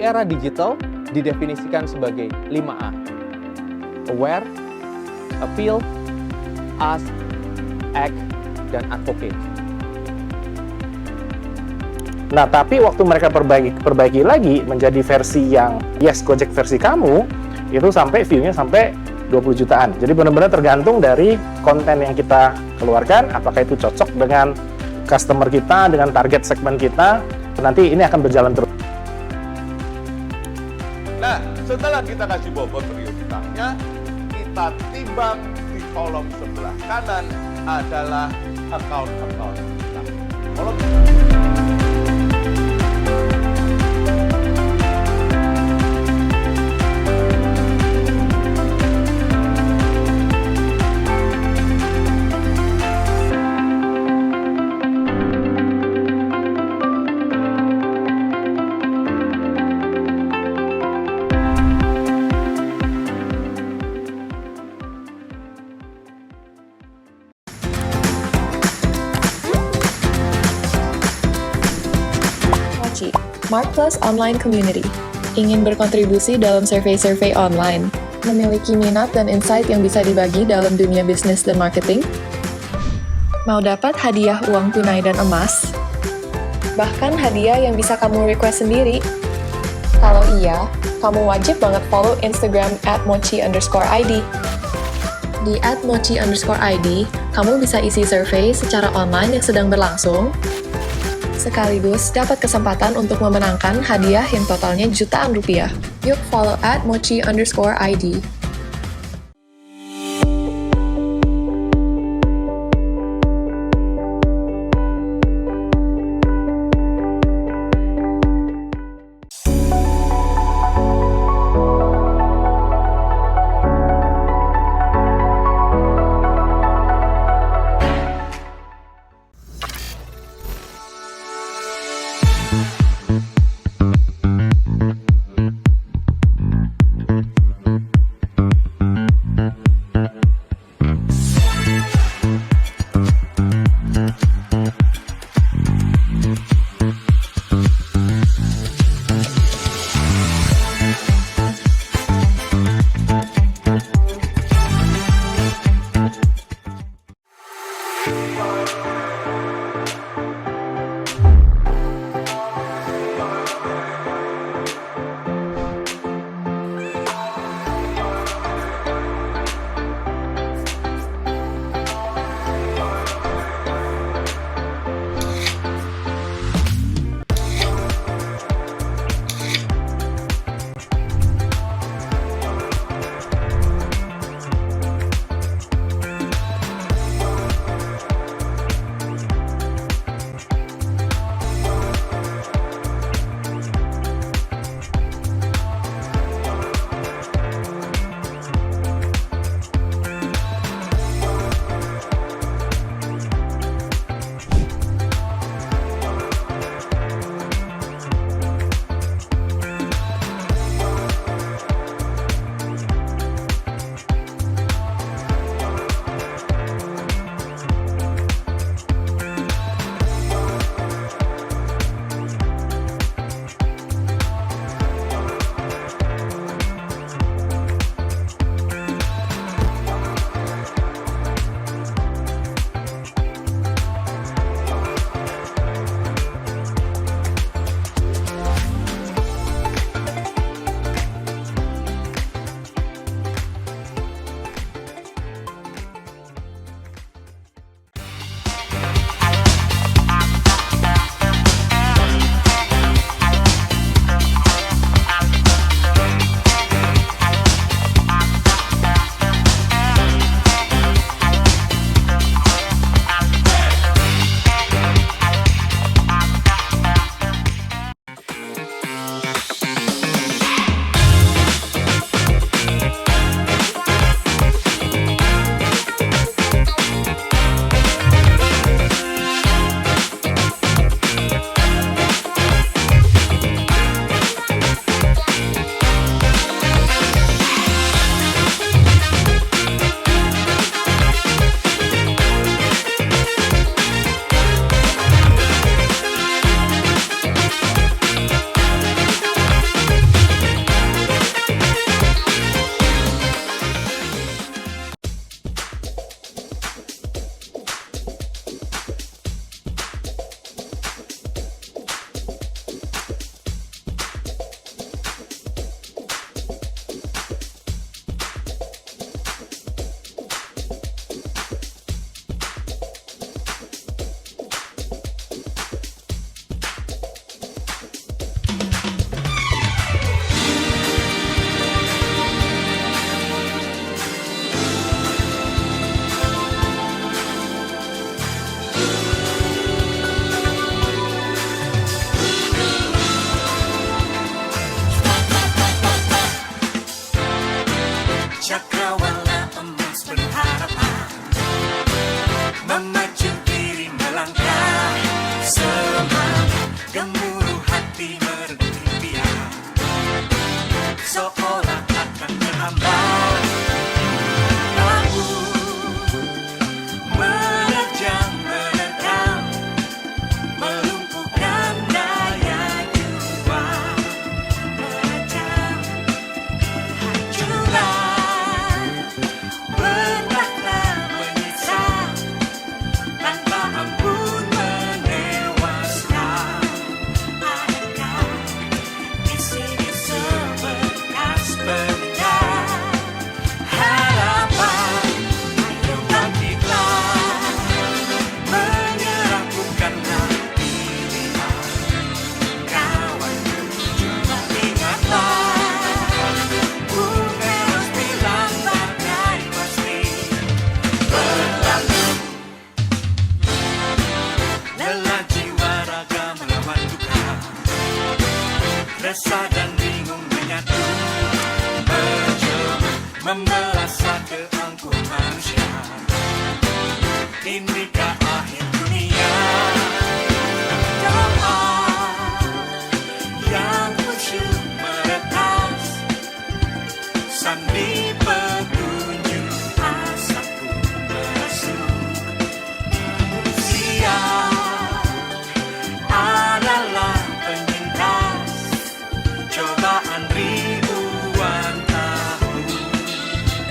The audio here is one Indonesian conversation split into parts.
Di era digital didefinisikan sebagai 5A. Aware, appeal, ask, act, dan advocate. Nah, tapi waktu mereka perbaiki lagi menjadi versi yang Yes Gojek versi kamu, itu sampai view-nya sampai 20 jutaan. Jadi benar-benar tergantung dari konten yang kita keluarkan, apakah itu cocok dengan customer kita, dengan target segmen kita, nanti ini akan berjalan terus. Nah, setelah kita kasih bobot prioritasnya, kita timbang di kolom sebelah kanan adalah account-account kita. Kolom Mark Plus Online Community. Ingin berkontribusi dalam survei-survei online? Memiliki minat dan insight yang bisa dibagi dalam dunia bisnis dan marketing? Mau dapat hadiah uang tunai dan emas? Bahkan hadiah yang bisa kamu request sendiri? Kalau iya, kamu wajib banget follow Instagram @mochi_id. Di @mochi_id, kamu bisa isi survei secara online yang sedang berlangsung, sekaligus dapat kesempatan untuk memenangkan hadiah yang totalnya jutaan rupiah. Yuk follow @mochi_id. hambar tahu menerjang menerkam melumpuhkan daya jiwa menajam hancuran bertahta menyiksa tanpa ampun menewaskan adakah di sini sebekas benda harapan ayo bangkitlah menyerah bukanlah pilihan kawan coba ingatlah Bumeros bilang badai pasti berlalu lelah jiwa raga melawan duka resah dan bingung menyatu berjemur membelah satu angkuh manusia inikah akhir dunia doa yang khusyuk meretas sambil petunjuk asapku merasuk manusia adalah penyintas cobaan ribuan tahun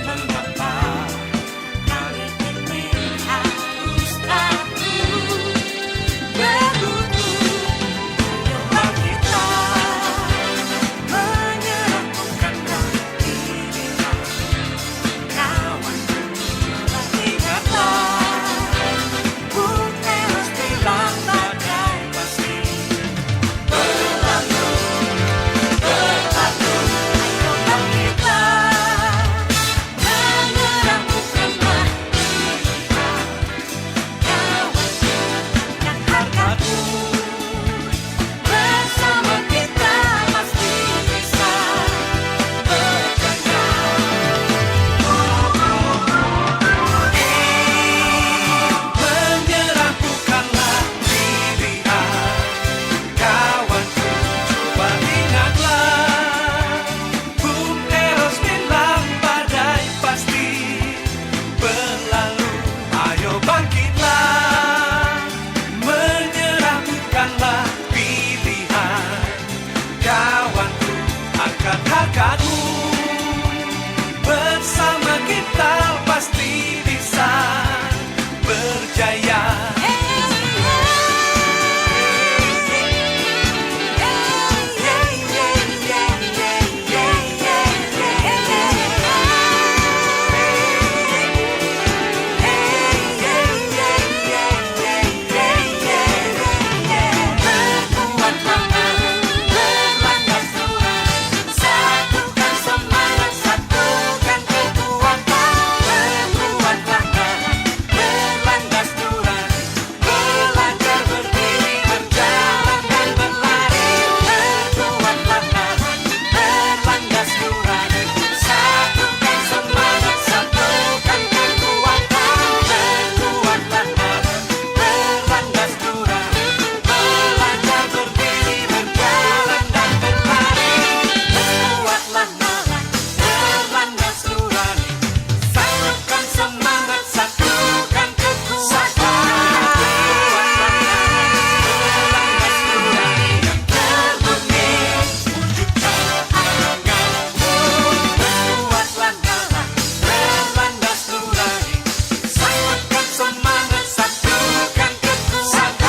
mengapa kali ini harus takut berhutu bangkitlah menyerah bukanlah pilihan kawanku coba ingatlah Bumeros bilang badai pasti berlalu berlalu ayo bangkitlah menyerah bukanlah pilihan kawanku dan hargaku bersama kita pasti bisa berjaya menyerah bukanlah pilihan kawanku coba ingatlah Bumeros bilang badai pasti berlalu ayo bangkitlah menyerah bukanlah pilihan kawanku angkat hargamu bersama kita pasti bisa berjaya berkuat tangan berlandas Tuhan satukan semangat satukan kekuatan berkuat tangan berlandas Tuhan belajar berdiri berjalan dan berlari berkuat tangan berlandas Tuhan satukan semangat satukan kekuatan berkuat tangan berlandas Tuhan belajar berdiri berjalan dan berlari berkuatlah nalar berlandas Tuhan satukan semangat satukan kekuatan berlandas Tuhan yang terbunyi wujudkan tanganmu berkuatlah nalar berlandas Tuhan satukan semangat satukan kekuatan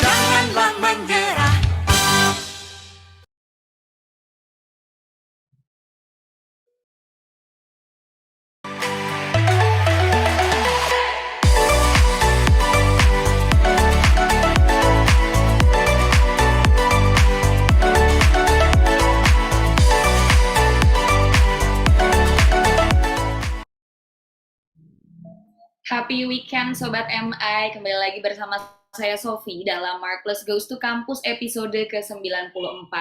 janganlah menyerah. Happy weekend Sobat MI, kembali lagi bersama saya Sofi dalam Mark Plus Goes to Campus episode ke-94.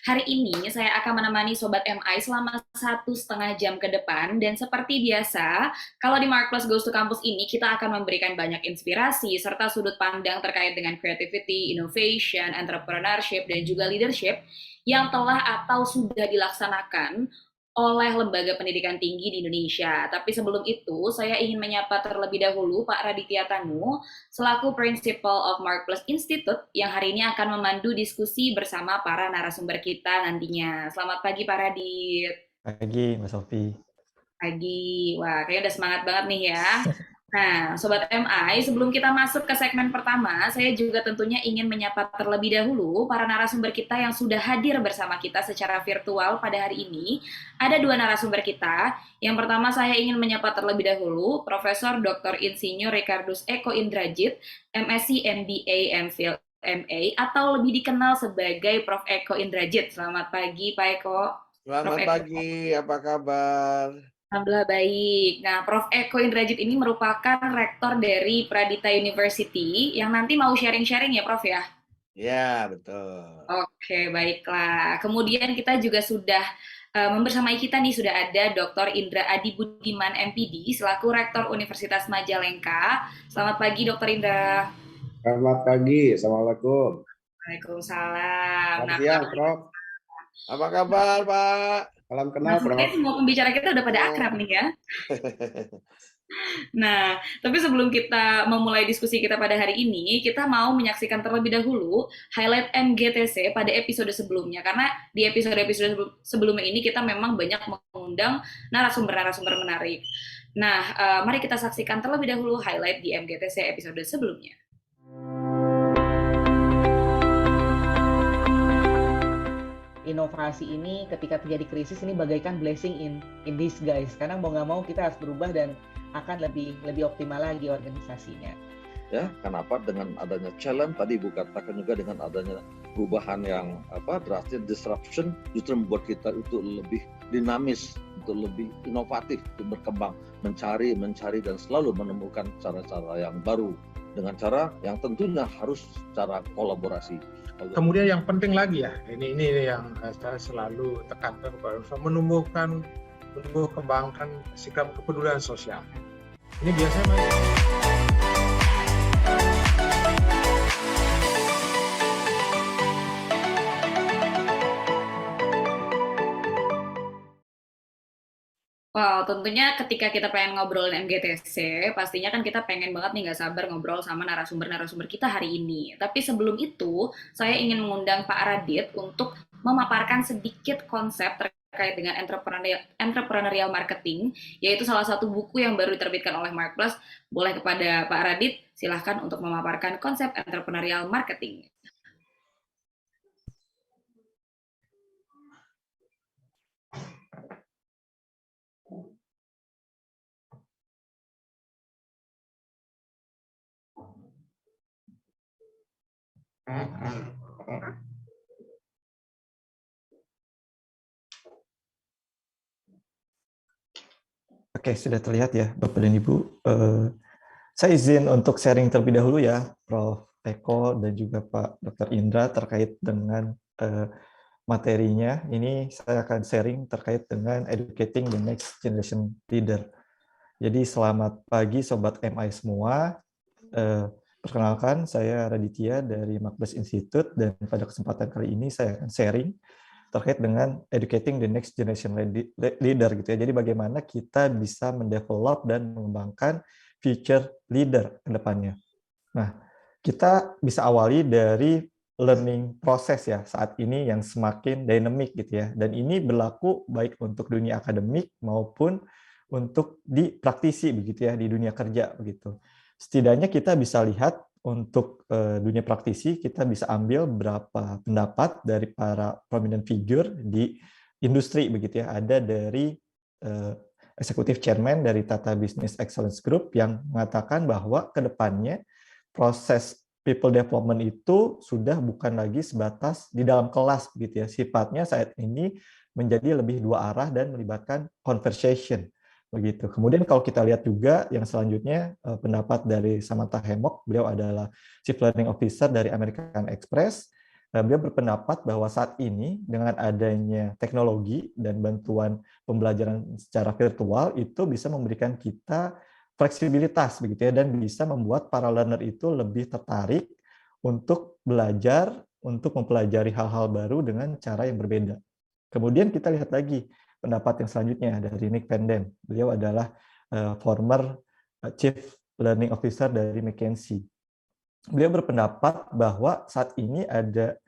Hari ini saya akan menemani Sobat MI selama 1,5 jam ke depan, dan seperti biasa, kalau di Mark Plus Goes to Campus ini kita akan memberikan banyak inspirasi serta sudut pandang terkait dengan creativity, innovation, entrepreneurship, dan juga leadership yang telah atau sudah dilaksanakan oleh lembaga pendidikan tinggi di Indonesia. Tapi sebelum itu, saya ingin menyapa terlebih dahulu Pak Raditya Tanu, selaku Principal of Mark Plus Institute, yang hari ini akan memandu diskusi bersama para narasumber kita nantinya. Selamat pagi Pak Radit. Pagi, Mbak Sofi. Pagi. Wah, kayaknya udah semangat banget nih ya. Nah, Sobat MI, sebelum kita masuk ke segmen pertama, saya juga tentunya ingin menyapa terlebih dahulu para narasumber kita yang sudah hadir bersama kita secara virtual pada hari ini. Ada 2 narasumber kita. Yang pertama saya ingin menyapa terlebih dahulu Profesor Dr. Insinyur Ricardus Eko Indrajit, MSc, MBA, MPhil, MA, atau lebih dikenal sebagai Prof. Eko Indrajit. Selamat pagi, Pak Eko. Selamat pagi, apa kabar? Alhamdulillah baik. Nah, Prof. Eko Indrajit ini merupakan rektor dari Pradita University yang nanti mau sharing-sharing ya, Prof ya? Ya, betul. Oke, baiklah. Kemudian kita juga sudah membersamai kita nih, sudah ada Dr. Indra Adi Budiman MPD selaku Rektor Universitas Majalengka. Selamat pagi, Dr. Indra. Selamat pagi, Assalamualaikum. Waalaikumsalam. Selamat siang, Prof. Apa kabar, Pak? Salam kenal, Prof. Semua pembicara kita udah pada akrab nih ya. Nah, tapi sebelum kita memulai diskusi kita pada hari ini, kita mau menyaksikan terlebih dahulu highlight MGTC pada episode sebelumnya. Karena di episode-episode sebelumnya ini kita memang banyak mengundang narasumber-narasumber menarik. Nah, mari kita saksikan terlebih dahulu highlight di MGTC episode sebelumnya. Inovasi ini ketika terjadi krisis ini bagaikan blessing in disguise, karena mau nggak mau kita harus berubah dan akan lebih optimal lagi organisasinya. Ya, kenapa dengan adanya challenge tadi Ibu katakan juga dengan adanya perubahan yang drastis, disruption justru membuat kita itu lebih dinamis, untuk lebih inovatif, untuk berkembang, mencari dan selalu menemukan cara-cara yang baru dengan cara yang tentunya harus secara kolaborasi. Kemudian yang penting lagi ya, ini yang saya selalu tekankan kepada menumbuh kembangkan sikap kepedulian sosial. Ini biasanya Wow, tentunya ketika kita pengen ngobrolin MGTC, pastinya kan kita pengen banget nih nggak sabar ngobrol sama narasumber-narasumber kita hari ini. Tapi sebelum itu, saya ingin mengundang Pak Radit untuk memaparkan sedikit konsep terkait dengan entrepreneurial marketing, yaitu salah satu buku yang baru diterbitkan oleh Mark Plus. Boleh kepada Pak Radit, silahkan untuk memaparkan konsep entrepreneurial marketing. Oke, sudah terlihat ya Bapak dan Ibu. Saya izin untuk sharing terlebih dahulu ya, Prof. Eko dan juga Pak Dr. Indra terkait dengan materinya. Ini saya akan sharing terkait dengan educating the next generation leader. Jadi selamat pagi Sobat MI semua. Perkenalkan, saya Raditya dari Mark Plus Institute, dan pada kesempatan kali ini saya akan sharing terkait dengan educating the next generation leader gitu ya. Jadi bagaimana kita bisa mendevelop dan mengembangkan future leader ke depannya. Nah, kita bisa awali dari learning proses ya saat ini yang semakin dynamic gitu ya. Dan ini berlaku baik untuk dunia akademik maupun untuk di praktisi begitu ya, di dunia kerja begitu. Setidaknya kita bisa lihat untuk dunia praktisi, kita bisa ambil beberapa pendapat dari para prominent figure di industri begitu ya. Ada dari Executive Chairman dari Tata Business Excellence Group yang mengatakan bahwa ke depannya proses people development itu sudah bukan lagi sebatas di dalam kelas begitu ya. Sifatnya saat ini menjadi lebih dua arah dan melibatkan conversation. Begitu. Kemudian kalau kita lihat juga yang selanjutnya pendapat dari Samantha Hammock, beliau adalah Chief Learning Officer dari American Express. Beliau berpendapat bahwa saat ini dengan adanya teknologi dan bantuan pembelajaran secara virtual itu bisa memberikan kita fleksibilitas begitu ya, dan bisa membuat para learner itu lebih tertarik untuk belajar, untuk mempelajari hal-hal baru dengan cara yang berbeda. Kemudian kita lihat lagi pendapat yang selanjutnya dari Nick Van Den. Beliau adalah former Chief Learning Officer dari McKinsey. Beliau berpendapat bahwa saat ini ada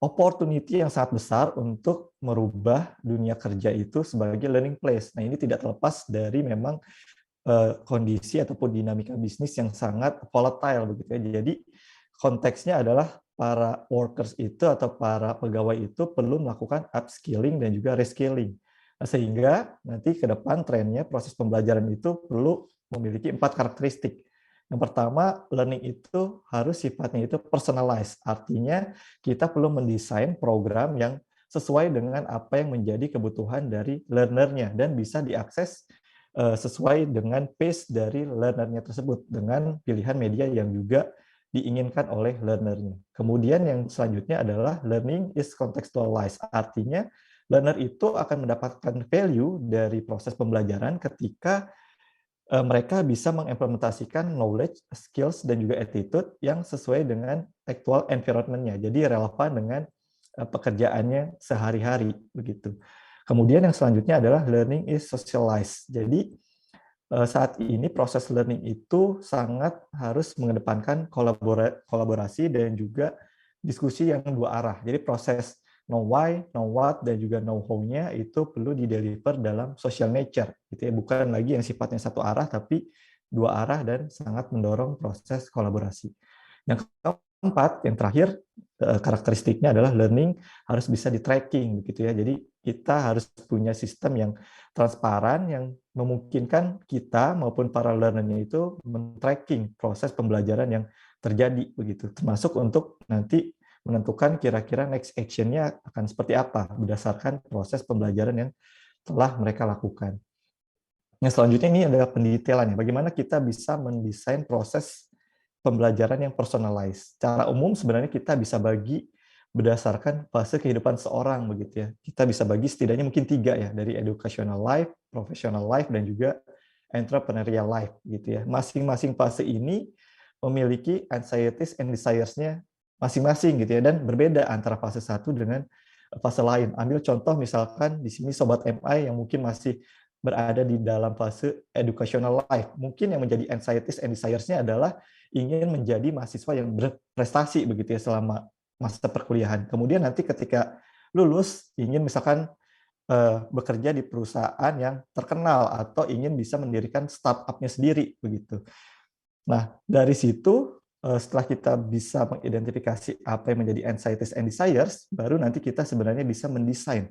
opportunity yang sangat besar untuk merubah dunia kerja itu sebagai learning place. Nah, ini tidak terlepas dari memang kondisi ataupun dinamika bisnis yang sangat volatile begitu ya. Jadi konteksnya adalah para workers itu atau para pegawai itu perlu melakukan upskilling dan juga reskilling. Nah, sehingga nanti ke depan trennya proses pembelajaran itu perlu memiliki 4 karakteristik. Yang pertama, learning itu harus sifatnya itu personalized. Artinya kita perlu mendesain program yang sesuai dengan apa yang menjadi kebutuhan dari learner-nya dan bisa diakses sesuai dengan pace dari learner-nya tersebut dengan pilihan media yang juga diinginkan oleh learner-nya. Kemudian yang selanjutnya adalah learning is contextualized. Artinya learner itu akan mendapatkan value dari proses pembelajaran ketika mereka bisa mengimplementasikan knowledge, skills, dan juga attitude yang sesuai dengan actual environment-nya. Jadi relevan dengan pekerjaannya sehari-hari begitu. Kemudian yang selanjutnya adalah learning is socialized. Jadi saat ini proses learning itu sangat harus mengedepankan kolaborasi dan juga diskusi yang dua arah. Jadi proses know why, know what, dan juga know how-nya itu perlu dideliver dalam social nature, gitu ya. Bukan lagi yang sifatnya satu arah, tapi dua arah dan sangat mendorong proses kolaborasi. Yang keempat, yang terakhir, karakteristiknya adalah learning harus bisa di-tracking, begitu ya. Jadi kita harus punya sistem yang transparan, yang memungkinkan kita maupun para learner-nya itu men-tracking proses pembelajaran yang terjadi, begitu. Termasuk untuk nanti menentukan kira-kira next action-nya akan seperti apa berdasarkan proses pembelajaran yang telah mereka lakukan. Yang selanjutnya ini adalah pendetailannya. Bagaimana kita bisa mendesain proses pembelajaran yang personalized. Secara umum sebenarnya kita bisa bagi berdasarkan fase kehidupan seorang begitu ya. Kita bisa bagi setidaknya mungkin 3 ya, dari educational life, professional life, dan juga entrepreneurial life gitu ya. Masing-masing fase ini memiliki anxieties and desires-nya masing-masing gitu ya, dan berbeda antara fase 1 dengan fase lain. Ambil contoh misalkan di sini Sobat MI yang mungkin masih berada di dalam fase educational life. Mungkin yang menjadi anxieties and desires-nya adalah ingin menjadi mahasiswa yang berprestasi begitu ya selama masa perkuliahan. Kemudian nanti ketika lulus ingin misalkan bekerja di perusahaan yang terkenal atau ingin bisa mendirikan startup-nya sendiri begitu. Nah, dari situ setelah kita bisa mengidentifikasi apa yang menjadi anxieties and desires, baru nanti kita sebenarnya bisa mendesain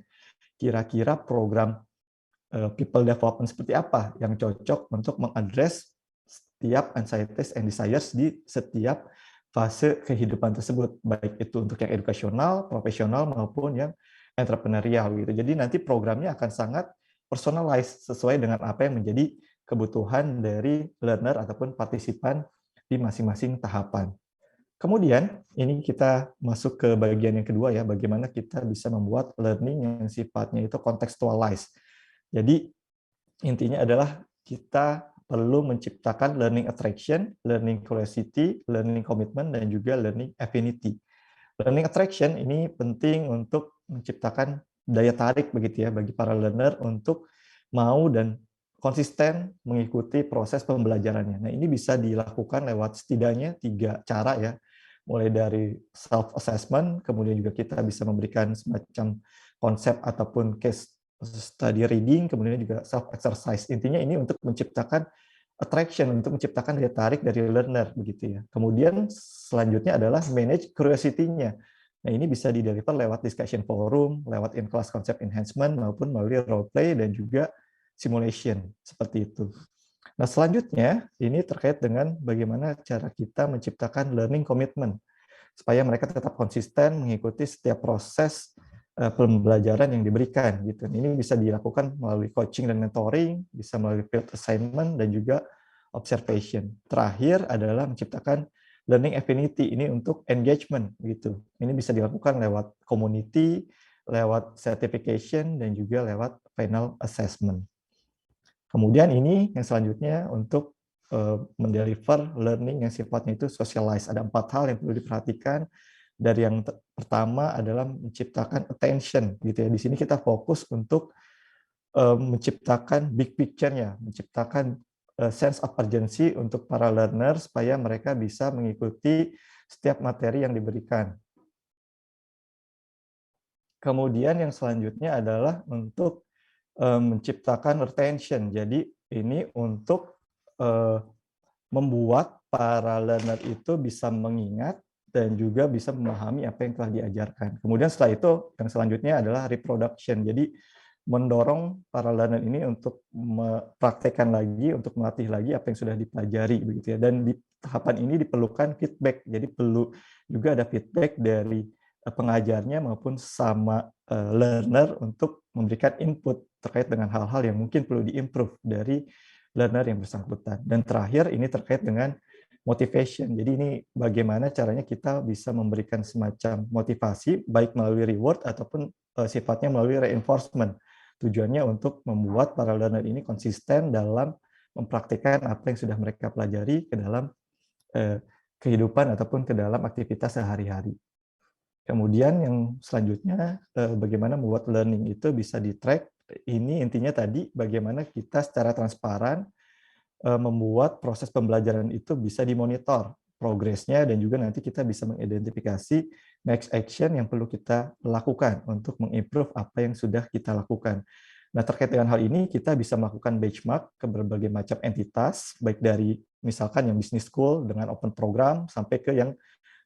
kira-kira program people development seperti apa yang cocok untuk mengadres setiap anxieties and desires di setiap fase kehidupan tersebut, baik itu untuk yang edukasional, profesional, maupun yang entrepreneurial gitu. Jadi nanti programnya akan sangat personalized sesuai dengan apa yang menjadi kebutuhan dari learner ataupun partisipan di masing-masing tahapan. Kemudian, ini kita masuk ke bagian yang kedua ya, bagaimana kita bisa membuat learning yang sifatnya itu contextualized. Jadi, intinya adalah kita perlu menciptakan learning attraction, learning curiosity, learning commitment, dan juga learning affinity. Learning attraction ini penting untuk menciptakan daya tarik begitu ya bagi para learner untuk mau dan konsisten mengikuti proses pembelajarannya. Nah, ini bisa dilakukan lewat setidaknya 3 cara ya. Mulai dari self-assessment, kemudian juga kita bisa memberikan semacam konsep ataupun case study reading, kemudian juga self-exercise. Intinya ini untuk menciptakan attraction, untuk menciptakan daya tarik dari learner begitu ya. Kemudian selanjutnya adalah manage curiosity-nya. Nah, ini bisa di-deliver lewat discussion forum, lewat in-class concept enhancement, maupun melalui role play dan juga simulation, seperti itu. Nah, selanjutnya, ini terkait dengan bagaimana cara kita menciptakan learning commitment, supaya mereka tetap konsisten mengikuti setiap proses pembelajaran yang diberikan gitu. Ini bisa dilakukan melalui coaching dan mentoring, bisa melalui field assignment dan juga observation. Terakhir adalah menciptakan learning affinity, ini untuk engagement gitu. Ini bisa dilakukan lewat community, lewat certification dan juga lewat final assessment. Kemudian ini yang selanjutnya untuk mendeliver learning yang sifatnya itu socialize. Ada 4 hal yang perlu diperhatikan. Dari yang pertama adalah menciptakan attention gitu ya. Di sini kita fokus untuk menciptakan big picture-nya, menciptakan sense of urgency untuk para learner supaya mereka bisa mengikuti setiap materi yang diberikan. Kemudian yang selanjutnya adalah untuk menciptakan retention. Jadi ini untuk membuat para learner itu bisa mengingat dan juga bisa memahami apa yang telah diajarkan. Kemudian setelah itu yang selanjutnya adalah reproduction. Jadi mendorong para learner ini untuk mempraktekkan lagi, untuk melatih lagi apa yang sudah dipelajari begitu ya. Dan di tahapan ini diperlukan feedback. Jadi perlu juga ada feedback dari pengajarnya maupun sama learner untuk memberikan input terkait dengan hal-hal yang mungkin perlu diimprove dari learner yang bersangkutan. Dan terakhir ini terkait dengan motivation. Jadi ini bagaimana caranya kita bisa memberikan semacam motivasi baik melalui reward ataupun sifatnya melalui reinforcement. Tujuannya untuk membuat para learner ini konsisten dalam mempraktikkan apa yang sudah mereka pelajari ke dalam kehidupan ataupun ke dalam aktivitas sehari-hari. Kemudian yang selanjutnya bagaimana membuat learning itu bisa di-track. Ini intinya tadi bagaimana kita secara transparan membuat proses pembelajaran itu bisa dimonitor progresnya dan juga nanti kita bisa mengidentifikasi next action yang perlu kita lakukan untuk mengimprove apa yang sudah kita lakukan. Nah, terkait dengan hal ini kita bisa melakukan benchmark ke berbagai macam entitas, baik dari misalkan yang business school dengan open program sampai ke yang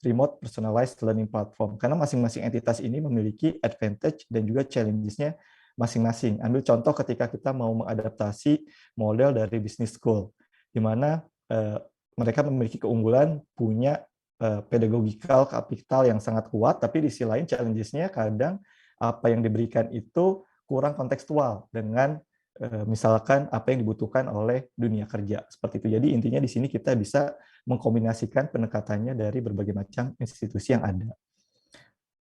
remote personalized learning platform. Karena masing-masing entitas ini memiliki advantage dan juga challenges-nya masing-masing. Ambil contoh ketika kita mau mengadaptasi model dari business school, di mana mereka memiliki keunggulan, punya pedagogical capital yang sangat kuat, tapi di sisi lain challenges-nya kadang apa yang diberikan itu kurang kontekstual dengan misalkan apa yang dibutuhkan oleh dunia kerja. Seperti itu. Jadi intinya di sini kita bisa mengkombinasikan pendekatannya dari berbagai macam institusi yang ada.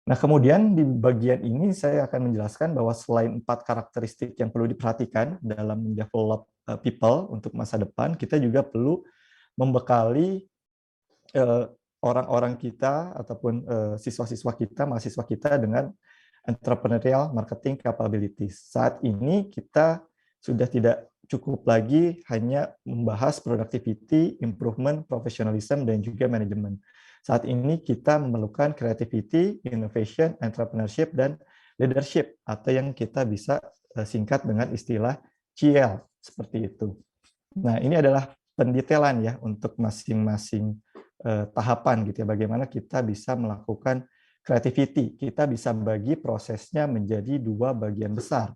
Nah, kemudian di bagian ini saya akan menjelaskan bahwa selain 4 karakteristik yang perlu diperhatikan dalam mendevelop people untuk masa depan, kita juga perlu membekali orang-orang kita ataupun siswa-siswa kita, mahasiswa kita dengan entrepreneurial marketing capabilities. Saat ini kita sudah tidak cukup lagi hanya membahas productivity, improvement, professionalism, dan juga manajemen. Saat ini kita memerlukan creativity, innovation, entrepreneurship, dan leadership, atau yang kita bisa singkat dengan istilah CL, seperti itu. Nah, ini adalah pendetailan ya untuk masing-masing tahapan gitu ya, bagaimana kita bisa melakukan creativity. Kita bisa bagi prosesnya menjadi 2 bagian besar.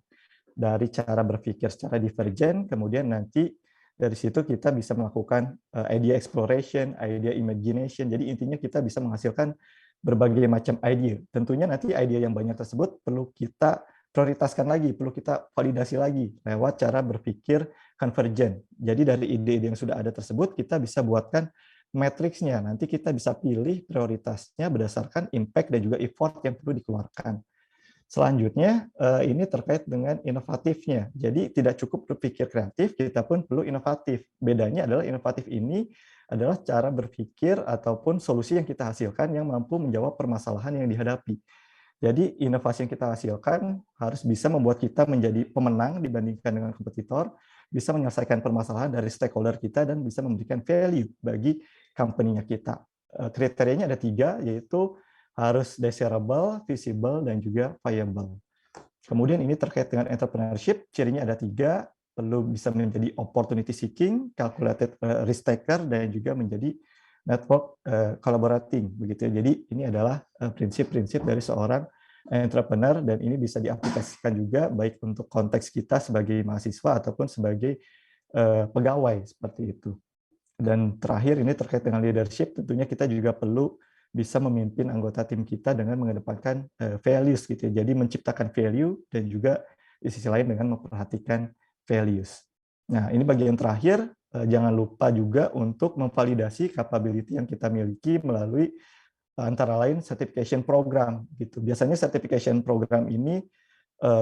Dari cara berpikir secara divergen, kemudian nanti dari situ kita bisa melakukan idea exploration, idea imagination. Jadi intinya kita bisa menghasilkan berbagai macam ide. Tentunya nanti ide yang banyak tersebut perlu kita prioritaskan lagi, perlu kita validasi lagi lewat cara berpikir convergent. Jadi dari ide-ide yang sudah ada tersebut kita bisa buatkan matriksnya. Nanti kita bisa pilih prioritasnya berdasarkan impact dan juga effort yang perlu dikeluarkan. Selanjutnya, ini terkait dengan inovatifnya. Jadi tidak cukup berpikir kreatif, kita pun perlu inovatif. Bedanya adalah inovatif ini adalah cara berpikir ataupun solusi yang kita hasilkan yang mampu menjawab permasalahan yang dihadapi. Jadi inovasi yang kita hasilkan harus bisa membuat kita menjadi pemenang dibandingkan dengan kompetitor, bisa menyelesaikan permasalahan dari stakeholder kita, dan bisa memberikan value bagi company-nya kita. Kriterianya ada 3, yaitu harus desirable, visible, dan juga viable. Kemudian ini terkait dengan entrepreneurship, cirinya ada 3, perlu bisa menjadi opportunity seeking, calculated risk taker, dan juga menjadi network collaborating. Begitu. Jadi ini adalah prinsip-prinsip dari seorang entrepreneur, dan ini bisa diaplikasikan juga baik untuk konteks kita sebagai mahasiswa ataupun sebagai pegawai, seperti itu. Dan terakhir ini terkait dengan leadership, tentunya kita juga perlu bisa memimpin anggota tim kita dengan mengedepankan values gitu ya. Jadi menciptakan value dan juga di sisi lain dengan memperhatikan values. Nah, ini bagian terakhir, jangan lupa juga untuk memvalidasi capability yang kita miliki melalui antara lain certification program gitu. Biasanya certification program ini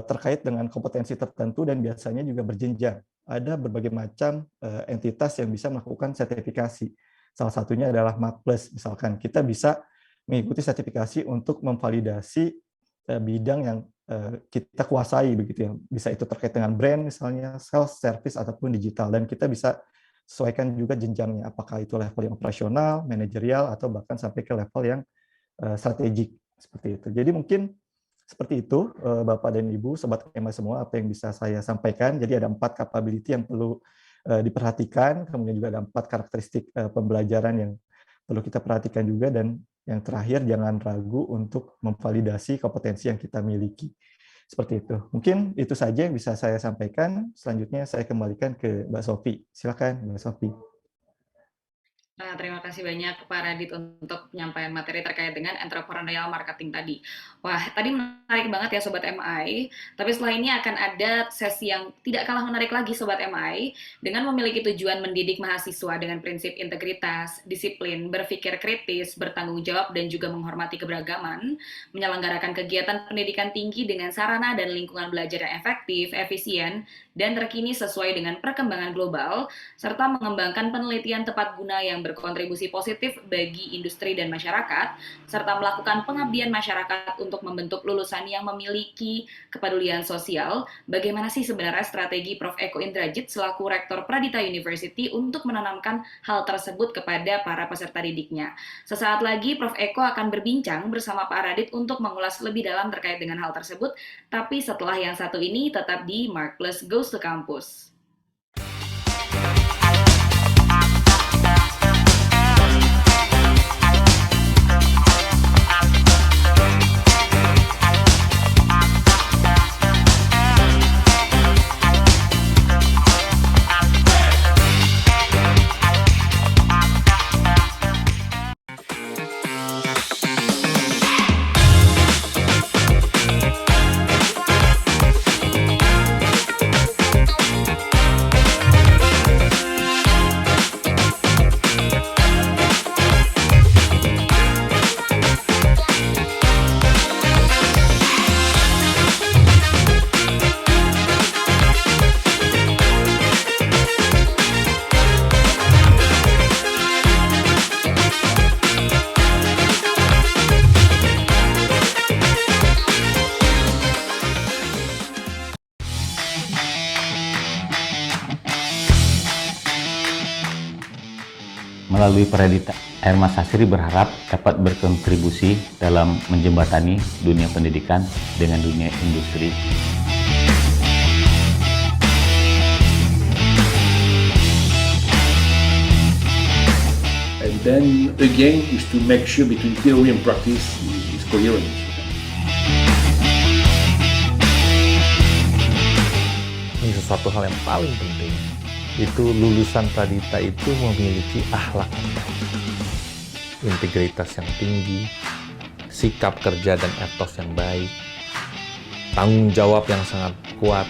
terkait dengan kompetensi tertentu dan biasanya juga berjenjang. Ada berbagai macam entitas yang bisa melakukan sertifikasi. Salah satunya adalah MARC+. Misalkan kita bisa mengikuti sertifikasi untuk memvalidasi bidang yang kita kuasai begitu ya. Bisa itu terkait dengan brand misalnya, sales, service ataupun digital, dan kita bisa sesuaikan juga jenjangnya, apakah itu level yang operasional, manajerial, atau bahkan sampai ke level yang strategik seperti itu. Jadi mungkin seperti itu, Bapak dan Ibu, Sobat EMA semua, apa yang bisa saya sampaikan. Jadi ada 4 capability yang perlu diperhatikan, kemudian juga ada 4 karakteristik pembelajaran yang perlu kita perhatikan juga, dan yang terakhir jangan ragu untuk memvalidasi kompetensi yang kita miliki. Seperti itu. Mungkin itu saja yang bisa saya sampaikan. Selanjutnya saya kembalikan ke Mbak Sofi. Silakan, Mbak Sofi. Terima kasih banyak Pak Radit untuk penyampaian materi terkait dengan entrepreneurial marketing tadi. Wah, tadi menarik banget ya Sobat MI, tapi setelah ini akan ada sesi yang tidak kalah menarik lagi Sobat MI, dengan memiliki tujuan mendidik mahasiswa dengan prinsip integritas, disiplin, berpikir kritis, bertanggung jawab, dan juga menghormati keberagaman, menyelenggarakan kegiatan pendidikan tinggi dengan sarana dan lingkungan belajar yang efektif, efisien, dan terkini sesuai dengan perkembangan global, serta mengembangkan penelitian tepat guna yang berkontribusi positif bagi industri dan masyarakat, serta melakukan pengabdian masyarakat untuk membentuk lulusan yang memiliki kepedulian sosial. Bagaimana sih sebenarnya strategi Prof. Eko Indrajit selaku Rektor Pradita University untuk menanamkan hal tersebut kepada para peserta didiknya? Sesaat lagi Prof. Eko akan berbincang bersama Pak Radit untuk mengulas lebih dalam terkait dengan hal tersebut, tapi setelah yang satu ini tetap di Mark Plus Goes to Campus. Melalui Pradita, Hermas Sasri berharap dapat berkontribusi dalam menjembatani dunia pendidikan dengan dunia industri. And then again is to make sure between theory and practice is coherent. Ini sesuatu hal yang paling penting. Itu lulusan Pradita itu memiliki akhlak yang baik, integritas yang tinggi, sikap kerja dan etos yang baik, tanggung jawab yang sangat kuat,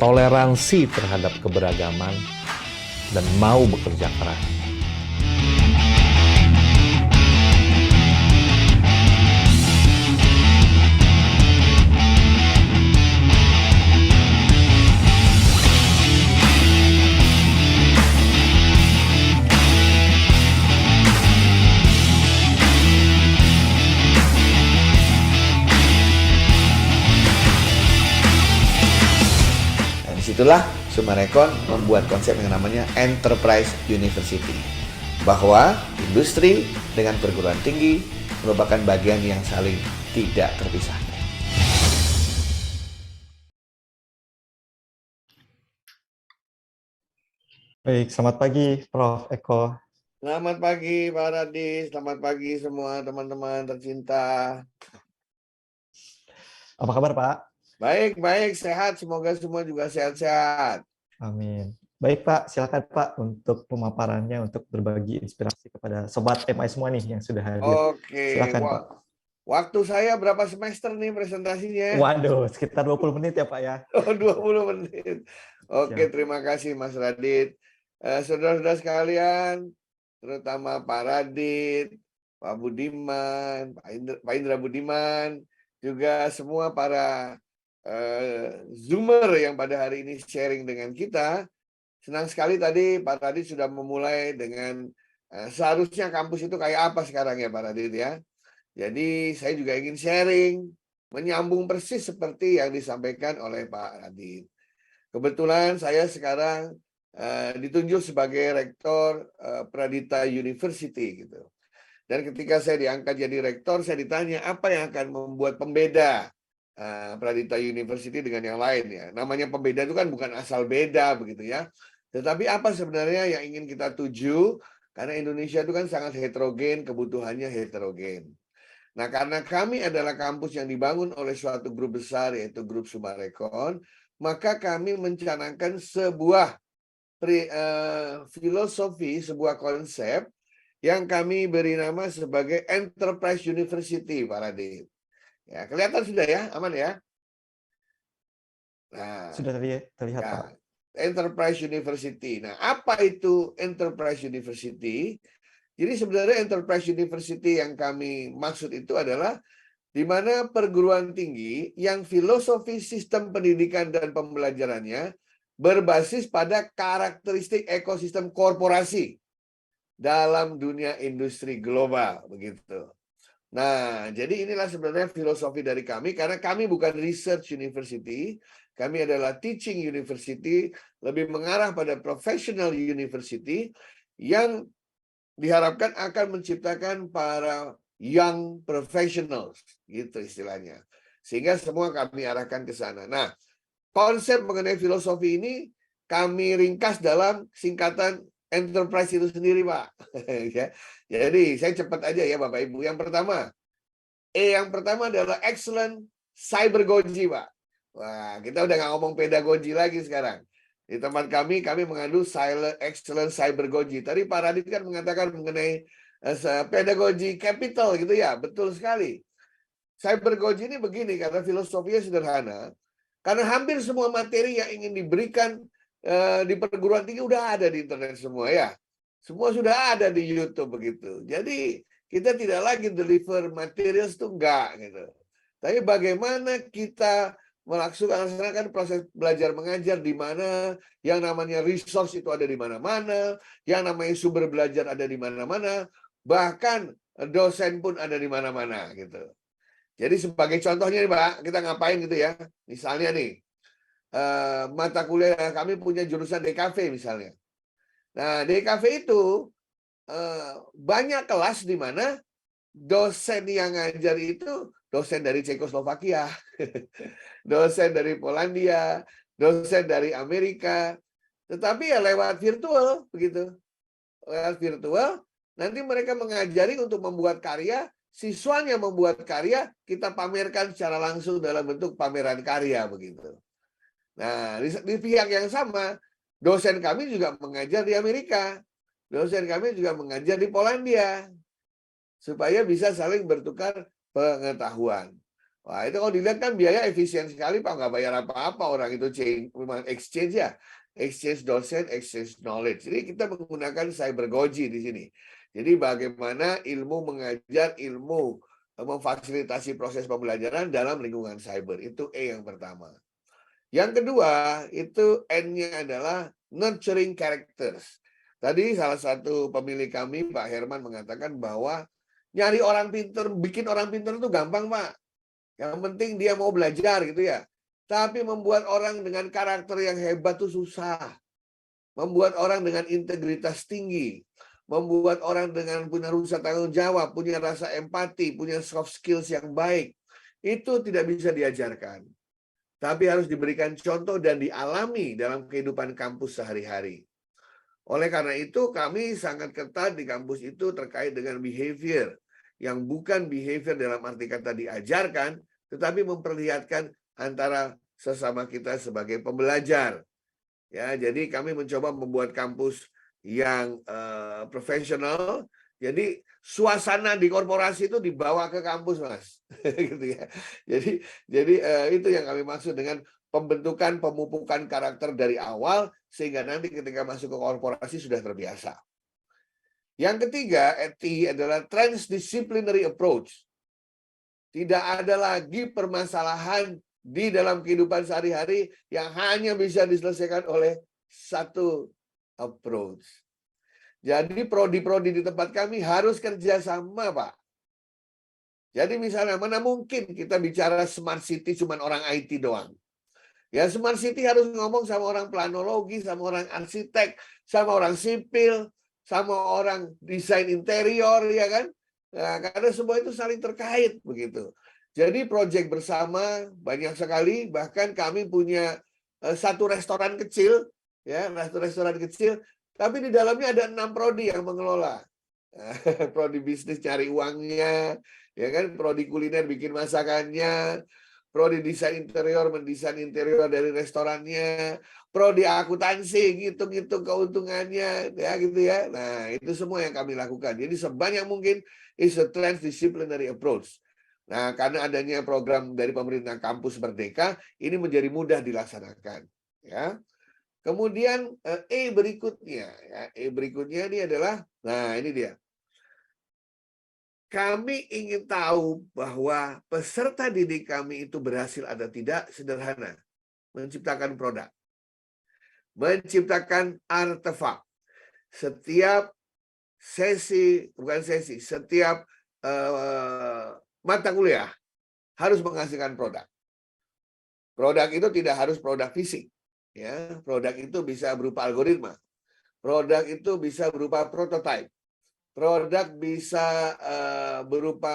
toleransi terhadap keberagaman, dan mau bekerja keras. Itulah Sumarekon membuat konsep yang namanya Enterprise University, bahwa industri dengan perguruan tinggi merupakan bagian yang saling tidak terpisahkan. Baik, selamat pagi Prof. Eko. Selamat pagi Pak Radit, selamat pagi semua teman-teman tercinta. Apa kabar Pak? Baik, sehat. Semoga semua juga sehat-sehat. Amin. Baik Pak, silakan Pak untuk pemaparannya, untuk berbagi inspirasi kepada Sobat MI semua nih yang sudah hadir. Oke, Silakan Pak. waktu saya berapa semester nih presentasinya? Waduh, sekitar 20 menit ya Pak ya. Oh, 20 menit. Oke, Siap. terima kasih Mas Radit. Saudara-saudara sekalian, terutama Pak Radit, Pak Budiman, Pak Indra Budiman, juga semua para Zoomer yang pada hari ini sharing dengan kita. Senang sekali tadi Pak Radit sudah memulai dengan seharusnya kampus itu kayak apa sekarang ya Pak Radit ya. Jadi saya juga ingin sharing, menyambung persis seperti yang disampaikan oleh Pak Radit. Kebetulan saya sekarang ditunjuk sebagai rektor Pradita University gitu. Dan ketika saya diangkat jadi rektor, saya ditanya apa yang akan membuat pembeda Pradita University dengan yang lain ya. Namanya pembeda itu kan bukan asal beda begitu ya. Tetapi apa sebenarnya yang ingin kita tuju? Karena Indonesia itu kan sangat heterogen, kebutuhannya heterogen. Nah, karena kami adalah kampus yang dibangun oleh suatu grup besar, yaitu grup Sumarekon, maka kami mencanangkan sebuah filosofi, sebuah konsep yang kami beri nama sebagai Enterprise University, Pak Radit. Ya, kelihatan sudah ya, aman ya? Nah, sudah terlihat ya, Pak. Enterprise University. Nah, apa itu Enterprise University? Jadi sebenarnya Enterprise University yang kami maksud itu adalah di mana perguruan tinggi yang filosofi sistem pendidikan dan pembelajarannya berbasis pada karakteristik ekosistem korporasi dalam dunia industri global, begitu. Nah, jadi inilah sebenarnya filosofi dari kami, karena kami bukan research university, kami adalah teaching university, lebih mengarah pada professional university yang diharapkan akan menciptakan para young professionals, gitu istilahnya. Sehingga semua kami arahkan ke sana. Nah, konsep mengenai filosofi ini kami ringkas dalam singkatan enterprise itu sendiri, Pak. Ya. Jadi, saya cepat aja ya Bapak Ibu. Yang pertama, yang pertama adalah excellent cybergogy, Pak. Wah, kita udah nggak ngomong pedagogi lagi sekarang. Di tempat kami mengandung excellent cybergogy. Tadi Pak Radit kan mengatakan mengenai pedagogi capital gitu ya, betul sekali. Cybergogy ini begini, karena filosofinya sederhana. Karena hampir semua materi yang ingin diberikan di perguruan tinggi udah ada di internet semua ya. Semua sudah ada di YouTube begitu. Jadi kita tidak lagi deliver materials itu enggak gitu. Tapi bagaimana kita melaksanakan proses belajar mengajar di mana yang namanya resource itu ada di mana-mana, yang namanya sumber belajar ada di mana-mana, bahkan dosen pun ada di mana-mana gitu. Jadi sebagai contohnya nih Pak, kita ngapain gitu ya. Misalnya nih, mata kuliah kami punya jurusan DKV misalnya. Nah, DKV itu banyak kelas di mana dosen yang ngajar itu dosen dari Cekoslovakia, dosen dari Polandia, dosen dari Amerika, tetapi ya lewat virtual begitu. Lewat virtual, nanti mereka mengajari untuk membuat karya, siswanya membuat karya, kita pamerkan secara langsung dalam bentuk pameran karya begitu. Nah, di pihak yang sama, dosen kami juga mengajar di Amerika, dosen kami juga mengajar di Polandia, supaya bisa saling bertukar pengetahuan. Wah, itu kalau dilihat kan biaya efisien sekali, Pak. Nggak bayar apa-apa orang itu memang exchange ya. Exchange dosen, exchange knowledge. Jadi kita menggunakan cybergogy di sini. Jadi bagaimana ilmu mengajar, ilmu memfasilitasi proses pembelajaran dalam lingkungan cyber. Itu E yang pertama. Yang kedua, itu N-nya adalah nurturing characters. Tadi salah satu pemilik kami, Pak Herman, mengatakan bahwa nyari orang pinter, bikin orang pinter itu gampang, Pak. Yang penting dia mau belajar gitu ya. Tapi membuat orang dengan karakter yang hebat itu susah. Membuat orang dengan integritas tinggi. Membuat orang dengan punya rasa tanggung jawab, punya rasa empati, punya soft skills yang baik. Itu tidak bisa diajarkan. Tapi harus diberikan contoh dan dialami dalam kehidupan kampus sehari-hari. Oleh karena itu, kami sangat ketat di kampus itu terkait dengan behavior. Yang bukan behavior dalam arti kata diajarkan, tetapi memperlihatkan antara sesama kita sebagai pembelajar. Ya, jadi kami mencoba membuat kampus yang profesional. Jadi suasana di korporasi itu dibawa ke kampus, Mas. Gitu ya. Jadi itu yang kami maksud dengan pembentukan pemupukan karakter dari awal sehingga nanti ketika masuk ke korporasi sudah terbiasa. Yang ketiga, ETI adalah transdisciplinary approach. Tidak ada lagi permasalahan di dalam kehidupan sehari-hari yang hanya bisa diselesaikan oleh satu approach. Jadi prodi-prodi di tempat kami harus kerjasama, Pak. Jadi misalnya mana mungkin kita bicara smart city cuma orang IT doang. Ya smart city harus ngomong sama orang planologi, sama orang arsitek, sama orang sipil, sama orang desain interior, ya kan? Nah, karena semua itu saling terkait begitu. Jadi proyek bersama banyak sekali, bahkan kami punya satu restoran kecil, ya restoran kecil, tapi di dalamnya ada 6 prodi yang mengelola. Prodi bisnis cari uangnya, ya kan? Prodi kuliner bikin masakannya, prodi desain interior mendesain interior dari restorannya, prodi akuntansi ngitung-ngitung keuntungannya, ya gitu ya. Nah itu semua yang kami lakukan. Jadi sebanyak mungkin is a transdisciplinary approach. Nah karena adanya program dari pemerintah Kampus Merdeka ini menjadi mudah dilaksanakan. Ya. Kemudian berikutnya, ya, berikutnya ini adalah, nah ini dia. Kami ingin tahu bahwa peserta didik kami itu berhasil atau tidak sederhana. Menciptakan produk. Menciptakan artefak. Setiap setiap mata kuliah harus menghasilkan produk. Produk itu tidak harus produk fisik. Ya, produk itu bisa berupa algoritma. Produk itu bisa berupa prototipe. Produk bisa berupa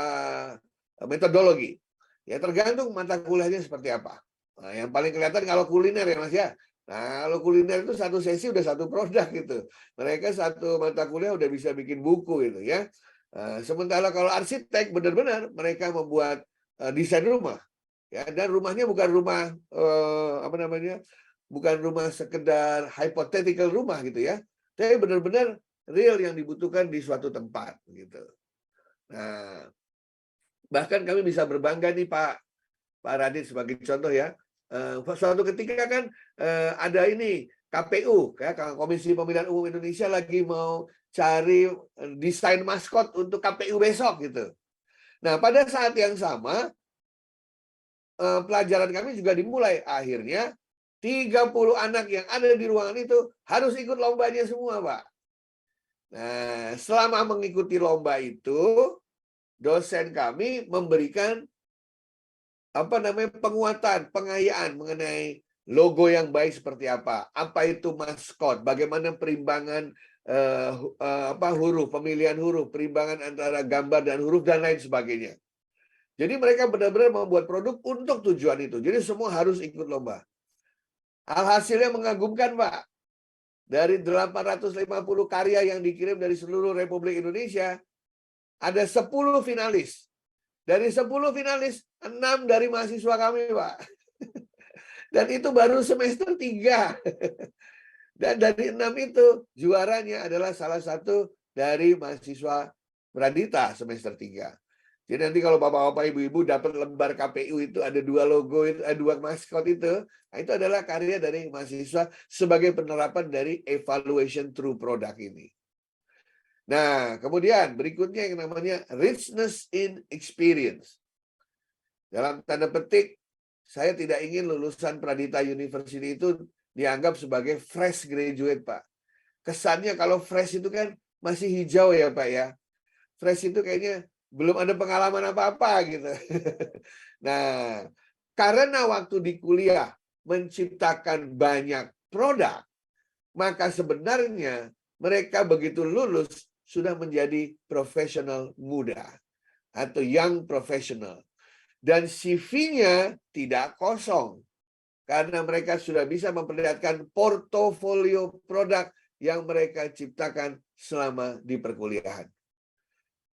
metodologi. Ya tergantung mata kuliahnya seperti apa. Nah, yang paling kelihatan kalau kuliner ya Mas ya. Nah, kalau kuliner itu satu sesi udah satu produk gitu. Mereka satu mata kuliah udah bisa bikin buku gitu ya. Sementara kalau arsitek benar-benar mereka membuat desain rumah. Ya, dan rumahnya bukan rumah bukan rumah sekedar hypothetical rumah gitu ya. Tapi benar-benar real yang dibutuhkan di suatu tempat gitu. Nah, bahkan kami bisa berbangga nih Pak Radit sebagai contoh ya. Suatu ketika kan ada ini KPU, ya, Komisi Pemilihan Umum Indonesia lagi mau cari desain maskot untuk KPU besok gitu. Nah, pada saat yang sama pelajaran kami juga dimulai. Akhirnya 30 anak yang ada di ruangan itu harus ikut lombanya semua, Pak. Nah, selama mengikuti lomba itu, dosen kami memberikan penguatan, pengayaan mengenai logo yang baik seperti apa itu maskot, bagaimana perimbangan huruf, pemilihan huruf, perimbangan antara gambar dan huruf dan lain sebagainya. Jadi mereka benar-benar membuat produk untuk tujuan itu. Jadi semua harus ikut lomba. Alhasilnya mengagumkan, Pak. Dari 850 karya yang dikirim dari seluruh Republik Indonesia, ada 10 finalis. Dari 10 finalis, 6 dari mahasiswa kami, Pak. Dan itu baru semester 3. Dan dari 6 itu, juaranya adalah salah satu dari mahasiswa Pradita semester 3. Jadi nanti kalau bapak-bapak, ibu-ibu dapat lembar KPU itu ada 2 logo, itu ada 2 maskot itu, nah itu adalah karya dari mahasiswa sebagai penerapan dari evaluation through product ini. Nah, kemudian berikutnya yang namanya richness in experience. Dalam tanda petik, saya tidak ingin lulusan Pradita University itu dianggap sebagai fresh graduate, Pak. Kesannya kalau fresh itu kan masih hijau ya, Pak ya. Fresh itu kayaknya belum ada pengalaman apa-apa gitu. Nah, karena waktu di kuliah menciptakan banyak produk, maka sebenarnya mereka begitu lulus sudah menjadi profesional muda atau young professional. Dan CV-nya tidak kosong karena mereka sudah bisa memperlihatkan portofolio produk yang mereka ciptakan selama di perkuliahan.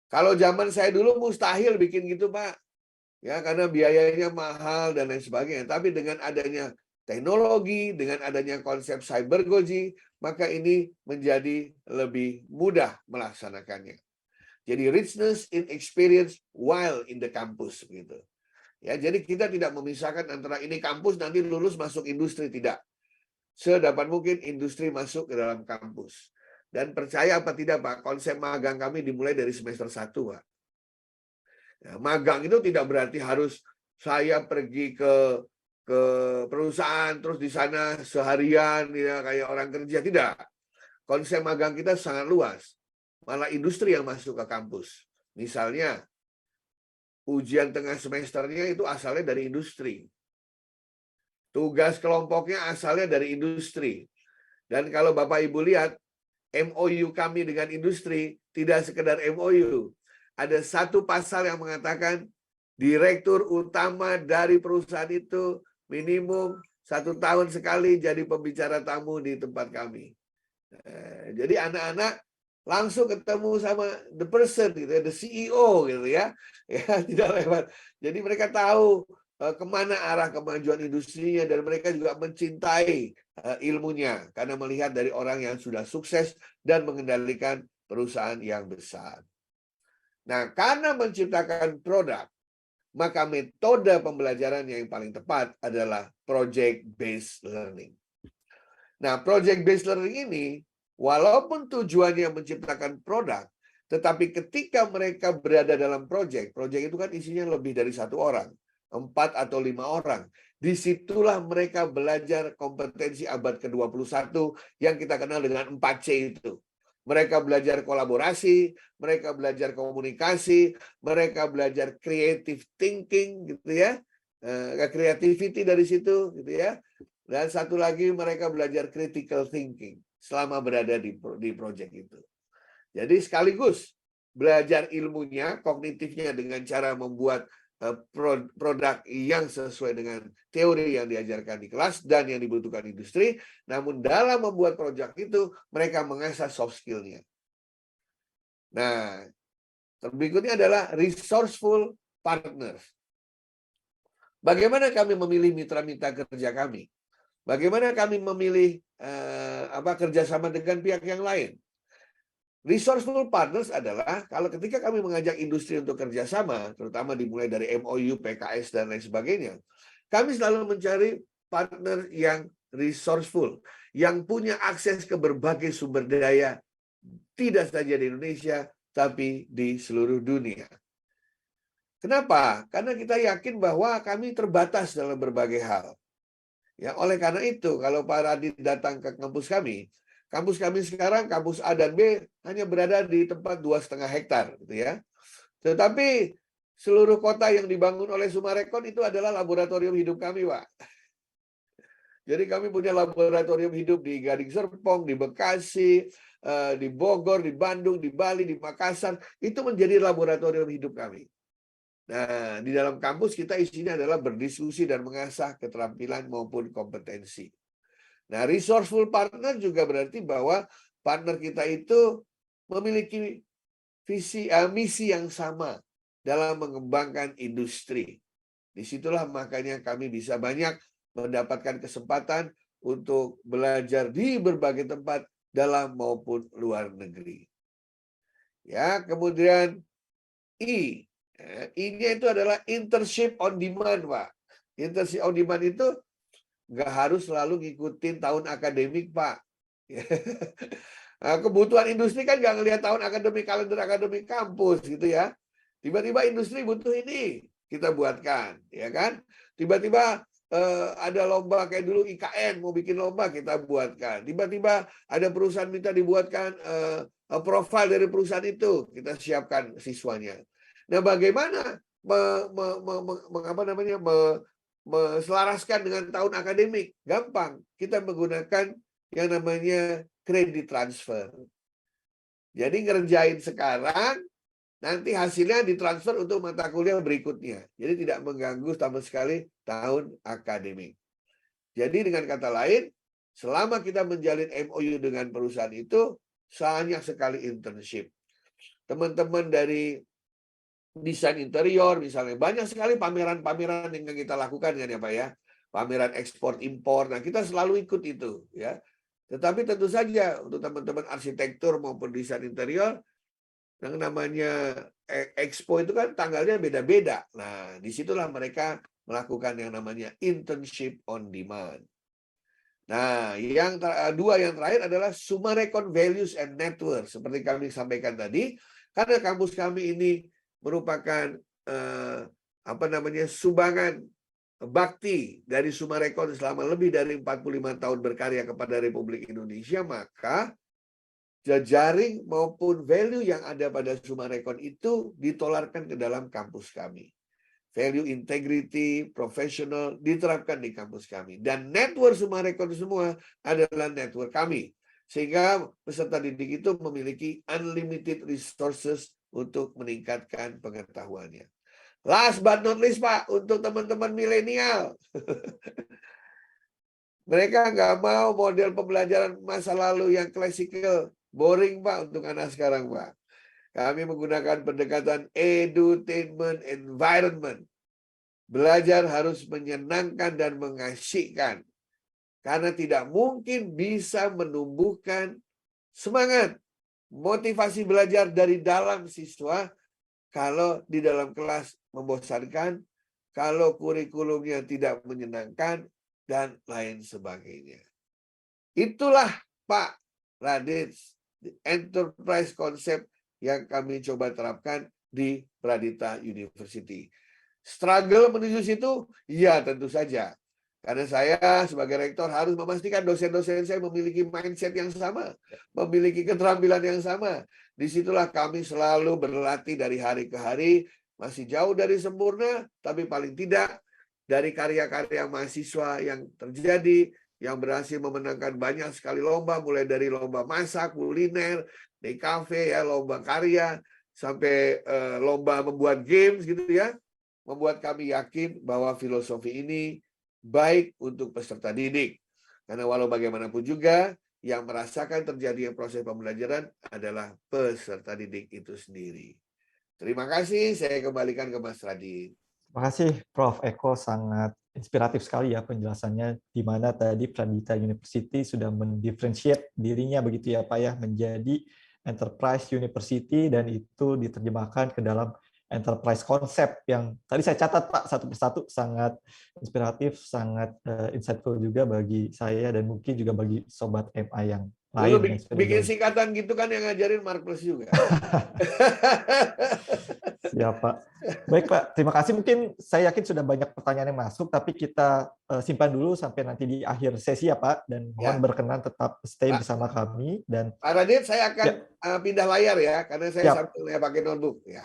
Kalau zaman saya dulu mustahil bikin gitu, Pak. Ya, karena biayanya mahal dan lain sebagainya. Tapi dengan adanya teknologi, dengan adanya konsep cybergoji, maka ini menjadi lebih mudah melaksanakannya. Jadi richness in experience while in the campus gitu. Ya, jadi kita tidak memisahkan antara ini kampus nanti lulus masuk industri, tidak. Sedapat mungkin industri masuk ke dalam kampus. Dan percaya apa tidak Pak, konsep magang kami dimulai dari semester 1 Pak. Ya, magang itu tidak berarti harus saya pergi ke perusahaan terus di sana seharian ya kayak orang kerja, tidak. Konsep magang kita sangat luas. Malah industri yang masuk ke kampus. Misalnya ujian tengah semesternya itu asalnya dari industri. Tugas kelompoknya asalnya dari industri. Dan kalau Bapak Ibu lihat MOU kami dengan industri tidak sekedar MOU. Ada satu pasal yang mengatakan direktur utama dari perusahaan itu minimum 1 tahun sekali jadi pembicara tamu di tempat kami. Jadi anak-anak langsung ketemu sama the person gitu ya, the CEO gitu ya. Ya, tidak lewat. Jadi mereka tahu kemana arah kemajuan industrinya dan mereka juga mencintai ilmunya karena melihat dari orang yang sudah sukses dan mengendalikan perusahaan yang besar. Nah, karena menciptakan produk, maka metode pembelajaran yang paling tepat adalah project-based learning. Nah, project-based learning ini, walaupun tujuannya menciptakan produk, tetapi ketika mereka berada dalam project itu kan isinya lebih dari 1 orang, 4 atau 5 orang. Disitulah mereka belajar kompetensi abad ke-21 yang kita kenal dengan 4C itu. Mereka belajar kolaborasi, mereka belajar komunikasi, mereka belajar creative thinking gitu ya. Creativity dari situ gitu ya. Dan satu lagi mereka belajar critical thinking selama berada di project itu. Jadi sekaligus belajar ilmunya, kognitifnya dengan cara membuat produk yang sesuai dengan teori yang diajarkan di kelas dan yang dibutuhkan industri. Namun dalam membuat proyek itu mereka mengasah soft skill-nya. Nah, berikutnya adalah resourceful partners. Bagaimana kami memilih mitra-mitra kerja kami? Bagaimana kami memilih kerjasama dengan pihak yang lain? Resourceful partners adalah kalau ketika kami mengajak industri untuk kerjasama, terutama dimulai dari MOU, PKS, dan lain sebagainya, kami selalu mencari partner yang resourceful, yang punya akses ke berbagai sumber daya, tidak saja di Indonesia, tapi di seluruh dunia. Kenapa? Karena kita yakin bahwa kami terbatas dalam berbagai hal. Ya, oleh karena itu, kalau Pak Radit datang ke kampus kami sekarang, kampus A dan B hanya berada di tempat 2,5 hektar, gitu ya. Tetapi seluruh kota yang dibangun oleh Sumarekon itu adalah laboratorium hidup kami, Pak. Jadi kami punya laboratorium hidup di Gading Serpong, di Bekasi, di Bogor, di Bandung, di Bali, di Makassar. Itu menjadi laboratorium hidup kami. Nah, di dalam kampus kita isinya adalah berdiskusi dan mengasah keterampilan maupun kompetensi. Nah, resourceful partner juga berarti bahwa partner kita itu memiliki misi yang sama dalam mengembangkan industri. Disitulah makanya kami bisa banyak mendapatkan kesempatan untuk belajar di berbagai tempat dalam maupun luar negeri. Ya, kemudian I-nya itu adalah internship on demand, Pak. Internship on demand itu nggak harus selalu ngikutin tahun akademik, Pak. Kebutuhan industri kan nggak ngelihat tahun akademik, kalender akademik kampus gitu ya. Tiba-tiba industri butuh ini, kita buatkan, ya kan? Tiba-tiba ada lomba kayak dulu IKN mau bikin lomba, kita buatkan. Tiba-tiba ada perusahaan minta dibuatkan profil dari perusahaan itu, kita siapkan siswanya. Nah, bagaimana meselaraskan dengan tahun akademik? Gampang, kita menggunakan yang namanya kredit transfer. Jadi ngerjain sekarang, nanti hasilnya ditransfer untuk mata kuliah berikutnya. Jadi tidak mengganggu sama sekali tahun akademik. Jadi dengan kata lain, selama kita menjalin MOU dengan perusahaan itu, banyak sekali internship. Teman-teman dari desain interior misalnya, banyak sekali pameran-pameran yang kita lakukan kan ya Pak ya. pameran ekspor impor. Nah, kita selalu ikut itu ya. Tetapi tentu saja untuk teman-teman arsitektur maupun desain interior, yang namanya expo itu kan tanggalnya beda-beda. Nah, disitulah mereka melakukan yang namanya internship on demand. Nah, yang dua yang terakhir adalah Sumarekon Values and Network. Seperti kami sampaikan tadi, karena kampus kami ini merupakan sumbangan bakti dari Sumarekon selama lebih dari 45 tahun berkarya kepada Republik Indonesia, maka jejaring maupun value yang ada pada Sumarekon itu ditolarkan ke dalam kampus kami. Value integrity, professional diterapkan di kampus kami. Dan network Sumarekon semua adalah network kami. Sehingga peserta didik itu memiliki unlimited resources untuk meningkatkan pengetahuannya. Last but not least, Pak, untuk teman-teman milenial. Mereka nggak mau model pembelajaran masa lalu yang klasikal, boring, Pak, untuk anak sekarang, Pak. Kami menggunakan pendekatan edutainment environment. Belajar harus menyenangkan dan mengasyikan. Karena tidak mungkin bisa menumbuhkan semangat, motivasi belajar dari dalam siswa kalau di dalam kelas membosankan, kalau kurikulumnya tidak menyenangkan, dan lain sebagainya. Itulah, Pak Raditz, enterprise concept yang kami coba terapkan di Pradita University. Struggle menuju situ? Ya, tentu saja. Karena saya sebagai rektor harus memastikan dosen-dosen saya memiliki mindset yang sama, memiliki keterampilan yang sama. Disitulah kami selalu berlatih dari hari ke hari, masih jauh dari sempurna, tapi paling tidak dari karya-karya mahasiswa yang terjadi, yang berhasil memenangkan banyak sekali lomba, mulai dari lomba masak, kuliner, di kafe, ya, lomba karya, sampai lomba membuat games gitu ya, membuat kami yakin bahwa filosofi ini baik untuk peserta didik. Karena walau bagaimanapun juga, yang merasakan terjadinya proses pembelajaran adalah peserta didik itu sendiri. Terima kasih, saya kembalikan ke Mas Radin. Terima kasih, Prof. Eko, sangat inspiratif sekali ya penjelasannya, di mana tadi Pradita University sudah mendifferentiate dirinya begitu ya Pak ya, menjadi enterprise university, dan itu diterjemahkan ke dalam enterprise concept yang tadi saya catat Pak satu persatu, sangat inspiratif, sangat insightful juga bagi saya dan mungkin juga bagi sobat MA yang lain. Bikin singkatan gitu kan yang ngajarin Marcus juga. Ya Pak. Baik Pak, terima kasih. Mungkin saya yakin sudah banyak pertanyaan yang masuk, tapi kita simpan dulu sampai nanti di akhir sesi ya Pak, dan mohon berkenan tetap stay bersama kami. Dan Pak Radit, saya akan pindah layar ya, karena saya sambil pakai notebook ya.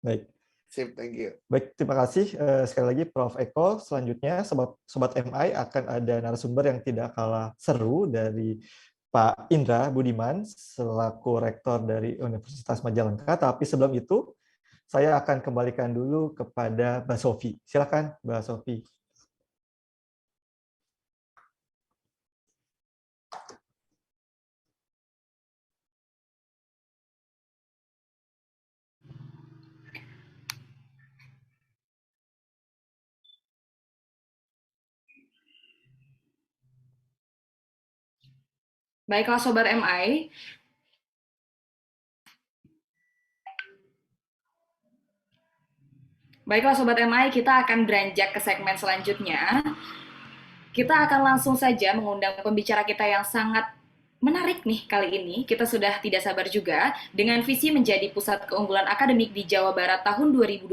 Baik. Sip, thank you. Baik, terima kasih sekali lagi Prof. Eko. Selanjutnya Sobat MI akan ada narasumber yang tidak kalah seru dari Pak Indra Budiman selaku Rektor dari Universitas Majalengka. Tapi sebelum itu, saya akan kembalikan dulu kepada Mbak Sofi. Silakan Mbak Sofi. Baiklah Sobat MI, kita akan beranjak ke segmen selanjutnya. Kita akan langsung saja mengundang pembicara kita yang sangat menarik nih kali ini. Kita sudah tidak sabar juga dengan visi menjadi pusat keunggulan akademik di Jawa Barat tahun 2026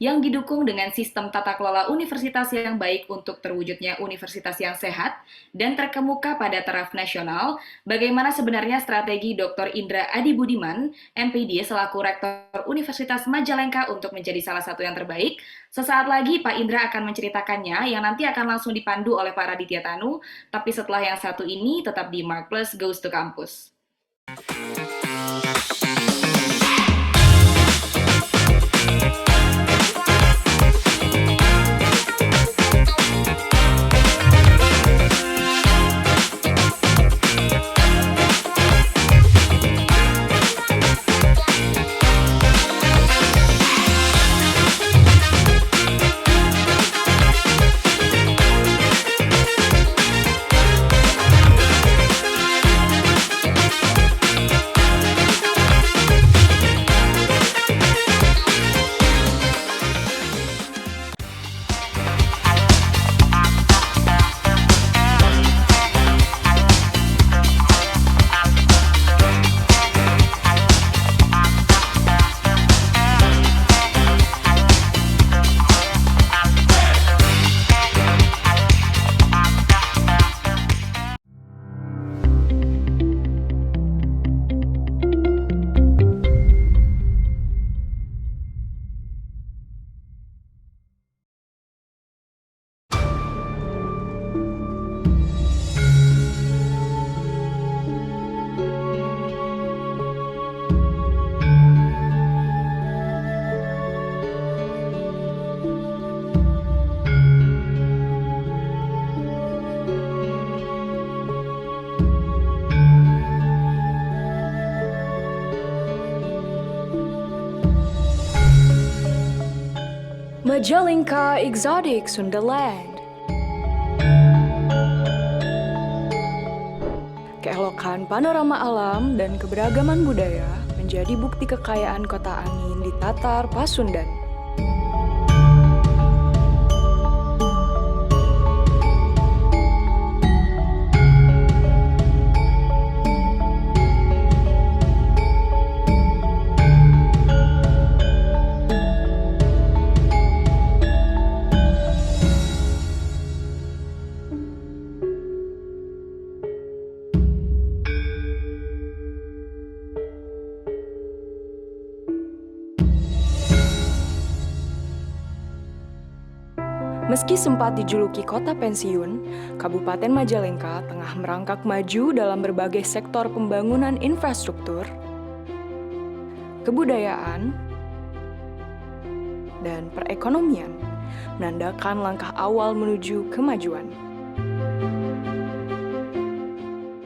yang didukung dengan sistem tata kelola universitas yang baik untuk terwujudnya universitas yang sehat dan terkemuka pada taraf nasional. Bagaimana sebenarnya strategi Dr. Indra Adi Budiman, MPD selaku Rektor Universitas Majalengka untuk menjadi salah satu yang terbaik? Sesaat lagi Pak Indra akan menceritakannya yang nanti akan langsung dipandu oleh Pak Raditya Tanu, tapi setelah yang satu ini tetap di Mark Plus Goes to Campus. Majalengka Exotic Sundaland. Keelokan panorama alam dan keberagaman budaya menjadi bukti kekayaan kota angin di Tatar Pasundan. Meski sempat dijuluki kota pensiun, Kabupaten Majalengka tengah merangkak maju dalam berbagai sektor pembangunan infrastruktur, kebudayaan, dan perekonomian, menandakan langkah awal menuju kemajuan.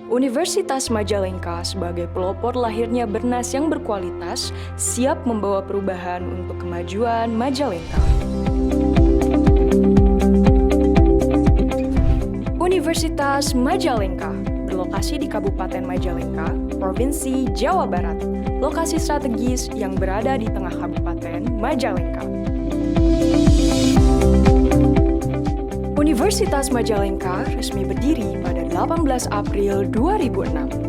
Universitas Majalengka sebagai pelopor lahirnya Bernas yang berkualitas siap membawa perubahan untuk kemajuan Majalengka. Universitas Majalengka berlokasi di Kabupaten Majalengka, Provinsi Jawa Barat, lokasi strategis yang berada di tengah Kabupaten Majalengka. Universitas Majalengka resmi berdiri pada 18 April 2006.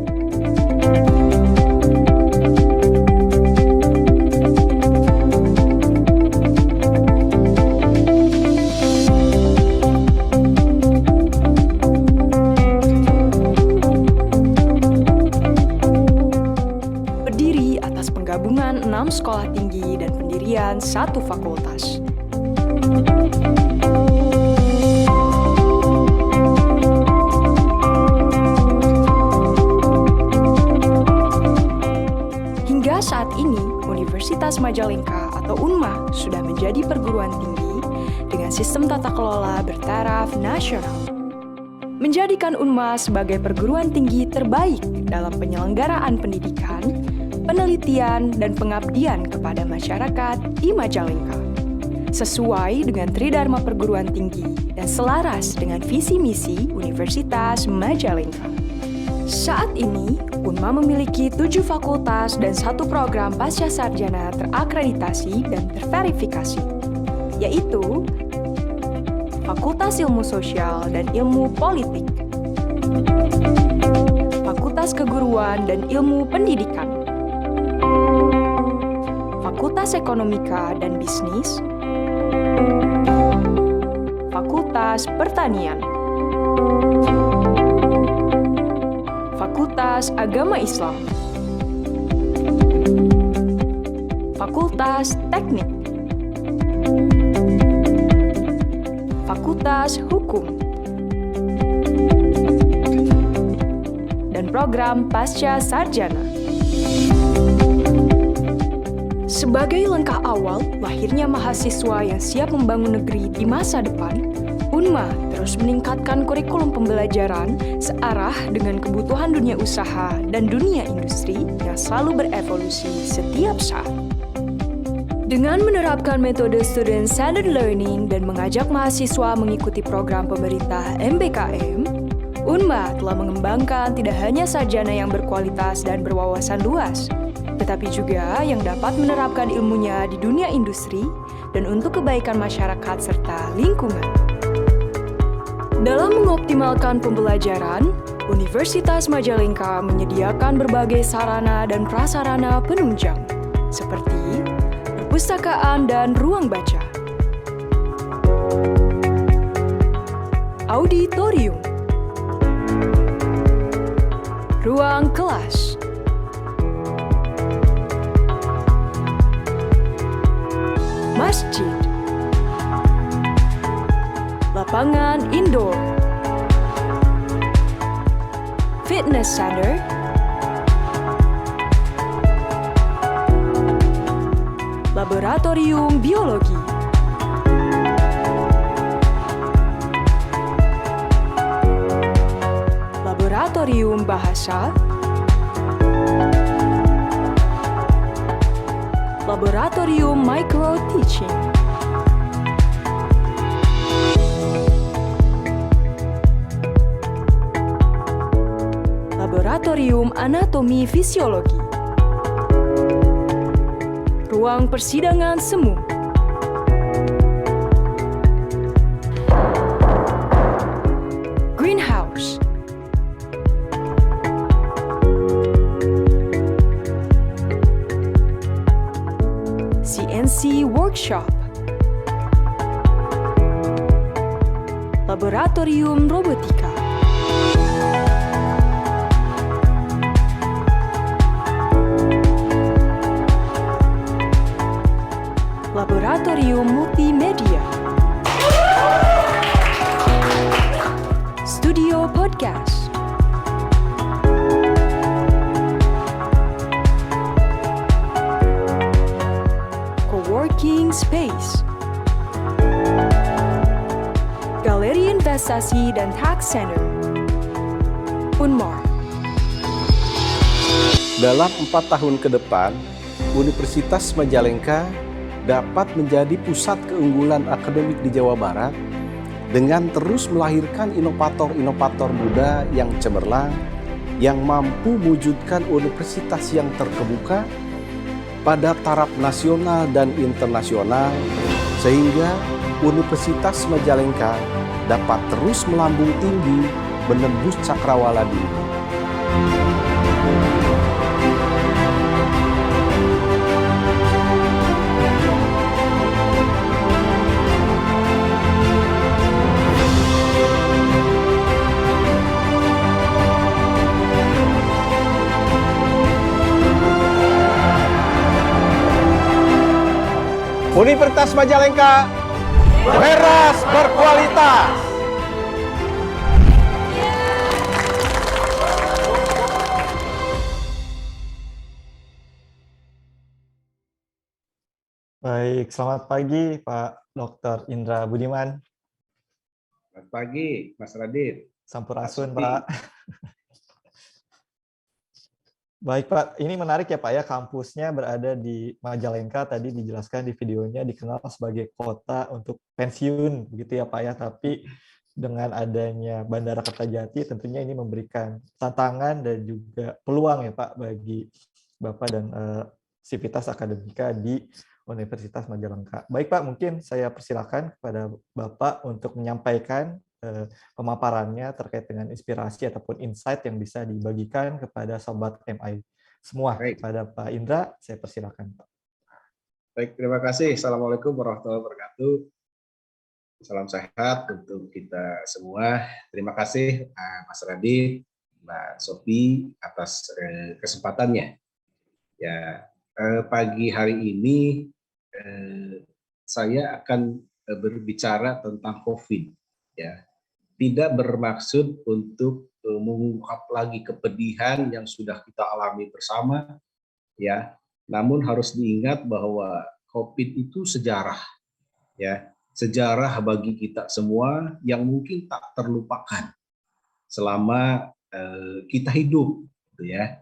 Penggabungan 6 sekolah tinggi dan pendirian 1 fakultas. Hingga saat ini, Universitas Majalengka atau UNMA sudah menjadi perguruan tinggi dengan sistem tata kelola bertaraf nasional, menjadikan UNMA sebagai perguruan tinggi terbaik dalam penyelenggaraan pendidikan, penelitian, dan pengabdian kepada masyarakat di Majalengka, sesuai dengan Tridharma Perguruan Tinggi dan selaras dengan visi misi Universitas Majalengka. Saat ini, UNMA memiliki 7 fakultas dan 1 program pasca sarjana terakreditasi dan terverifikasi, yaitu Fakultas Ilmu Sosial dan Ilmu Politik, Fakultas Keguruan dan Ilmu Pendidikan, Fakultas Ekonomika dan Bisnis, Fakultas Pertanian, Fakultas Agama Islam, Fakultas Teknik, Fakultas Hukum, dan program Pasca Sarjana. Sebagai langkah awal lahirnya mahasiswa yang siap membangun negeri di masa depan, UNMA terus meningkatkan kurikulum pembelajaran searah dengan kebutuhan dunia usaha dan dunia industri yang selalu berevolusi setiap saat. Dengan menerapkan metode student-centered learning dan mengajak mahasiswa mengikuti program pemerintah MBKM, UNMA telah mengembangkan tidak hanya sarjana yang berkualitas dan berwawasan luas, tetapi juga yang dapat menerapkan ilmunya di dunia industri dan untuk kebaikan masyarakat serta lingkungan. Dalam mengoptimalkan pembelajaran, Universitas Majalengka menyediakan berbagai sarana dan prasarana penunjang, seperti perpustakaan dan ruang baca, auditorium, ruang kelas, masjid, lapangan indoor, fitness center, laboratorium biologi, laboratorium bahasa, laboratorium micro teaching, Laboratorium Anatomi Fisiologi. Ruang persidangan semu. Greenhouse. CNC Workshop. Laboratorium Robotika. Laboratorium Multimedia. Studio Podcast. Coworking Space. Galeri Investasi dan Tax Center. Unmar. Dalam 4 tahun ke depan, Universitas Majalengka dapat menjadi pusat keunggulan akademik di Jawa Barat dengan terus melahirkan inovator-inovator muda yang cemerlang, yang mampu mewujudkan universitas yang terkemuka pada taraf nasional dan internasional, sehingga Universitas Majalengka dapat terus melambung tinggi menembus cakrawala dunia. Universitas Majalengka, beras berkualitas. Baik, selamat pagi Pak Dr. Indra Budiman. Selamat pagi, Mas Radit. Sampurasun, Pak. Baik Pak, ini menarik ya Pak ya, kampusnya berada di Majalengka, tadi dijelaskan di videonya dikenal sebagai kota untuk pensiun begitu ya Pak ya, tapi dengan adanya Bandara Kertajati tentunya ini memberikan tantangan dan juga peluang ya Pak bagi Bapak dan sivitas akademika di Universitas Majalengka. Baik Pak, mungkin saya persilakan kepada Bapak untuk menyampaikan pemaparannya terkait dengan inspirasi ataupun insight yang bisa dibagikan kepada Sobat MI semua. Baik. Kepada Pak Indra, saya persilakan Pak. Baik, terima kasih. Assalamualaikum warahmatullahi wabarakatuh. Salam sehat untuk kita semua. Terima kasih Mas Radit, Mbak Sophie atas kesempatannya. Ya, pagi hari ini saya akan berbicara tentang COVID. Ya, tidak bermaksud untuk mengungkap lagi kepedihan yang sudah kita alami bersama, ya. Namun harus diingat bahwa COVID itu sejarah, ya, sejarah bagi kita semua yang mungkin tak terlupakan selama kita hidup, gitu ya.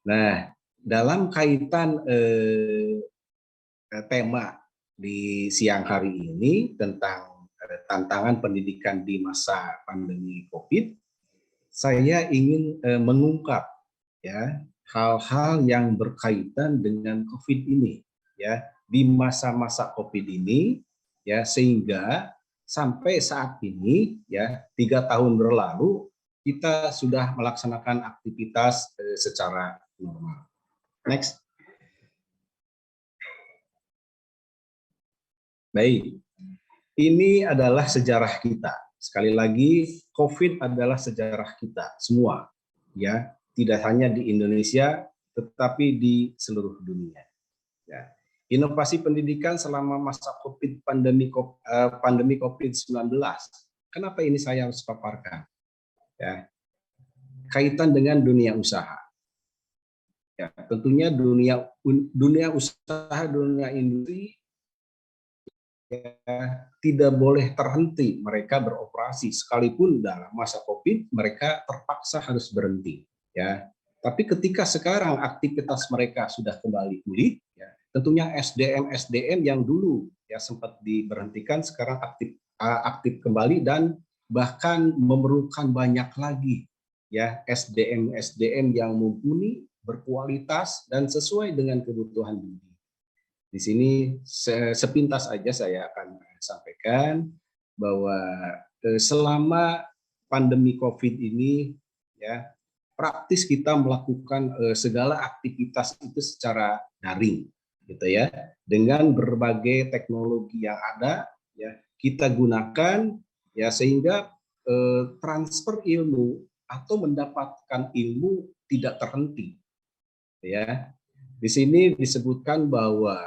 Nah, dalam kaitan tema di siang hari ini tentang tantangan pendidikan di masa pandemi COVID, saya ingin mengungkap ya hal-hal yang berkaitan dengan COVID ini ya di masa-masa COVID ini ya, sehingga sampai saat ini ya 3 tahun berlalu kita sudah melaksanakan aktivitas secara normal. Next. Baik. Ini adalah sejarah kita. Sekali lagi, COVID adalah sejarah kita semua, ya, tidak hanya di Indonesia, tetapi di seluruh dunia. Ya. Inovasi pendidikan selama masa COVID pandemi COVID-19. Kenapa ini saya harus paparkan? Ya. Kaitan dengan dunia usaha. Ya, tentunya dunia usaha, dunia industri ya, tidak boleh terhenti mereka beroperasi, sekalipun dalam masa COVID mereka terpaksa harus berhenti ya. Tapi ketika sekarang aktivitas mereka sudah kembali pulih ya, tentunya SDM yang dulu ya sempat diberhentikan sekarang aktif kembali dan bahkan memerlukan banyak lagi ya SDM yang mumpuni, berkualitas dan sesuai dengan kebutuhan dunia. Di sini sepintas aja saya akan sampaikan bahwa selama pandemi COVID ini ya praktis kita melakukan segala aktivitas itu secara daring gitu ya, dengan berbagai teknologi yang ada ya kita gunakan ya sehingga transfer ilmu atau mendapatkan ilmu tidak terhenti ya. Di sini disebutkan bahwa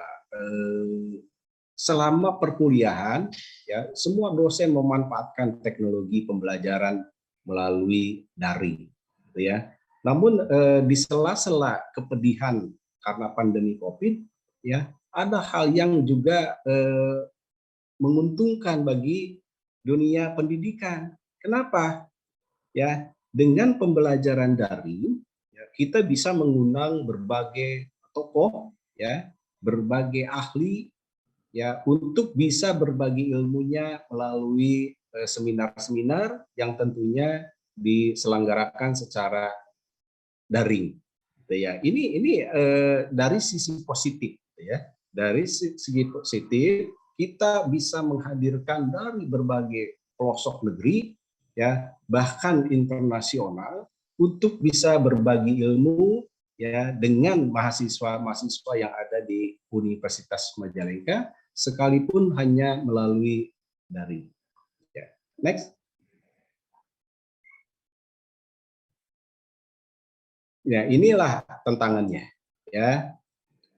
selama perkuliahan ya semua dosen memanfaatkan teknologi pembelajaran melalui daring gitu ya. Namun di sela-sela kepedihan karena pandemi Covid ya ada hal yang juga menguntungkan bagi dunia pendidikan. Kenapa? Ya, dengan pembelajaran daring ya, kita bisa mengundang berbagai tokoh ya, berbagai ahli ya untuk bisa berbagi ilmunya melalui seminar-seminar yang tentunya diselenggarakan secara daring. Ya, ini dari sisi positif ya. Dari segi positif kita bisa menghadirkan dari berbagai pelosok negeri ya, bahkan internasional untuk bisa berbagi ilmu ya dengan mahasiswa-mahasiswa yang ada di Universitas Majalengka sekalipun hanya melalui daring. Ya. Next. Ya, inilah tantangannya ya.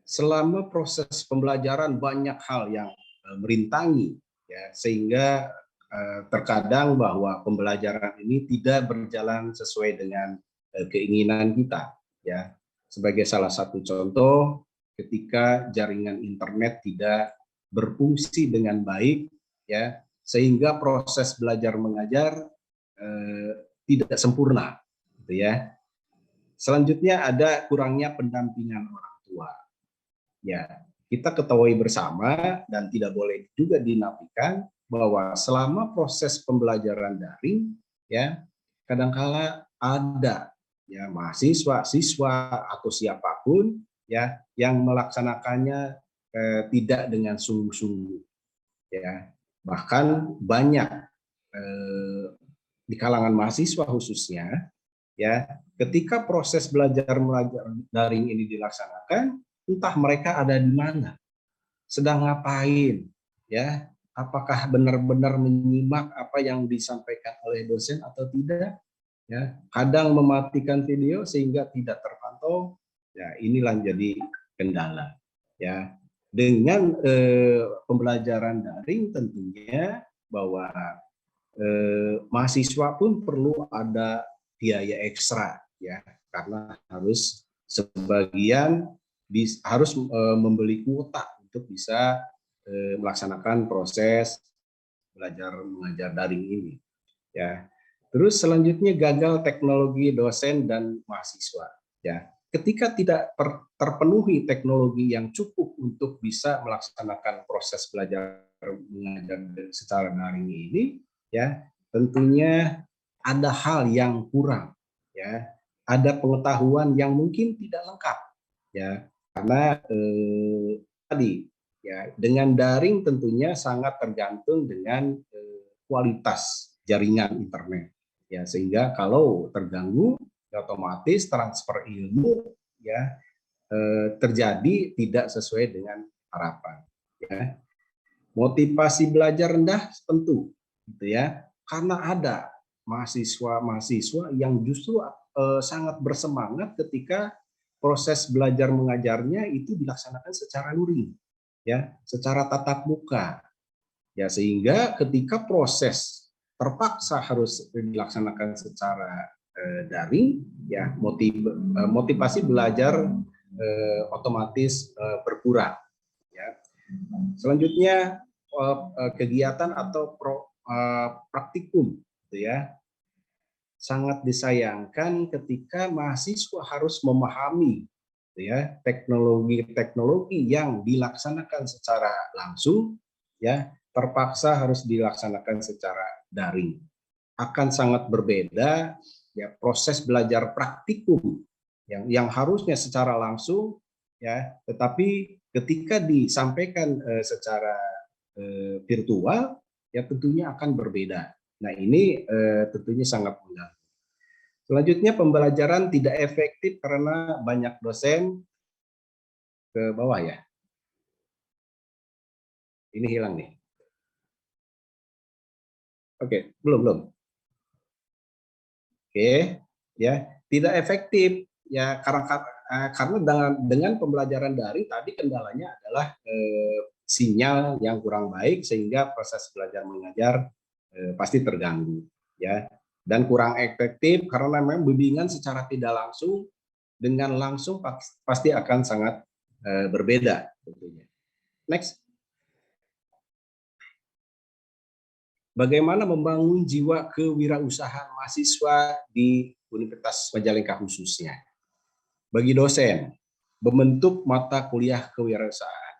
Selama proses pembelajaran banyak hal yang merintangi ya, sehingga terkadang bahwa pembelajaran ini tidak berjalan sesuai dengan keinginan kita ya. Sebagai salah satu contoh ketika jaringan internet tidak berfungsi dengan baik ya, sehingga proses belajar mengajar tidak sempurna gitu ya. Selanjutnya ada kurangnya pendampingan orang tua. Ya, kita ketahui bersama dan tidak boleh juga dinafikan bahwa selama proses pembelajaran daring ya kadangkala ada ya mahasiswa, siswa atau siapapun ya yang melaksanakannya tidak dengan sungguh-sungguh ya. Bahkan banyak di kalangan mahasiswa khususnya ya ketika proses belajar mengajar daring ini dilaksanakan, entah mereka ada di mana, sedang ngapain, ya, apakah benar-benar menyimak apa yang disampaikan oleh dosen atau tidak, ya, kadang mematikan video sehingga tidak terpantau, ya inilah jadi kendala, ya. Dengan pembelajaran daring tentunya bahwa mahasiswa pun perlu ada biaya ekstra, ya, karena harus sebagian harus membeli kuota untuk bisa melaksanakan proses belajar mengajar daring ini, ya. Terus selanjutnya gagal teknologi dosen dan mahasiswa, ya. Ketika tidak terpenuhi teknologi yang cukup untuk bisa melaksanakan proses belajar mengajar secara daring ini, ya, tentunya ada hal yang kurang, ya. Ada pengetahuan yang mungkin tidak lengkap, ya. Karena tadi ya dengan daring tentunya sangat tergantung dengan kualitas jaringan internet, ya, sehingga kalau terganggu ya otomatis transfer ilmu ya terjadi tidak sesuai dengan harapan, ya. Motivasi belajar rendah tentu gitu ya, karena ada mahasiswa yang justru sangat bersemangat ketika proses belajar mengajarnya itu dilaksanakan secara luring, ya, secara tatap muka, ya, sehingga ketika proses terpaksa harus dilaksanakan secara daring, ya, motivasi belajar otomatis berkurang, ya. Selanjutnya kegiatan atau praktikum, gitu ya. Sangat disayangkan ketika mahasiswa harus memahami, ya, teknologi-teknologi yang dilaksanakan secara langsung, ya, terpaksa harus dilaksanakan secara daring. Akan sangat berbeda ya proses belajar praktikum yang harusnya secara langsung ya, tetapi ketika disampaikan secara virtual ya tentunya akan berbeda. Nah, ini tentunya sangat mengganggu. Selanjutnya, pembelajaran tidak efektif karena banyak dosen ke bawah ya. Ini hilang nih. Oke, belum. Oke, ya, tidak efektif ya karena dengan pembelajaran daring tadi kendalanya adalah sinyal yang kurang baik sehingga proses belajar mengajar pasti terganggu ya, dan kurang efektif karena memang bimbingan secara tidak langsung dengan langsung pasti akan sangat berbeda tentunya. Next. Bagaimana membangun jiwa kewirausahaan mahasiswa di Universitas Majalengka khususnya? Bagi dosen, membentuk mata kuliah kewirausahaan.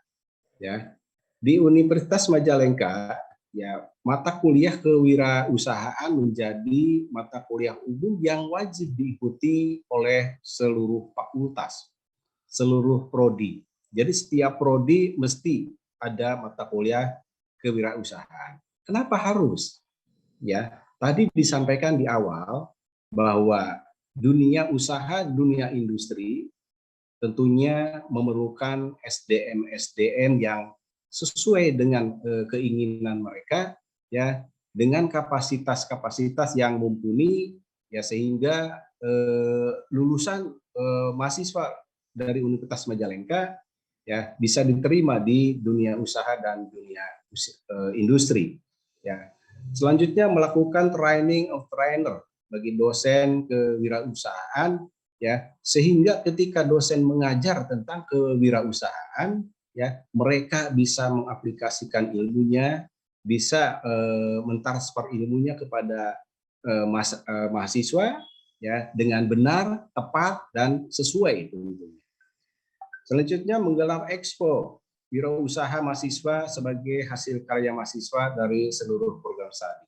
Ya, di Universitas Majalengka, ya mata kuliah kewirausahaan menjadi mata kuliah umum yang wajib diikuti oleh seluruh fakultas, seluruh prodi. Jadi setiap prodi mesti ada mata kuliah kewirausahaan. Kenapa harus? Ya, tadi disampaikan di awal bahwa dunia usaha, dunia industri tentunya memerlukan SDM yang sesuai dengan keinginan mereka ya, dengan kapasitas yang mumpuni ya, sehingga lulusan mahasiswa dari Universitas Majalengka ya bisa diterima di dunia usaha dan dunia industri. Ya. Selanjutnya melakukan training of trainer bagi dosen kewirausahaan ya, sehingga ketika dosen mengajar tentang kewirausahaan ya, mereka bisa mengaplikasikan ilmunya, bisa mentransfer ilmunya kepada mahasiswa ya dengan benar, tepat dan sesuai tentunya. Selanjutnya menggelar expo wirausaha mahasiswa sebagai hasil karya mahasiswa dari seluruh program studi.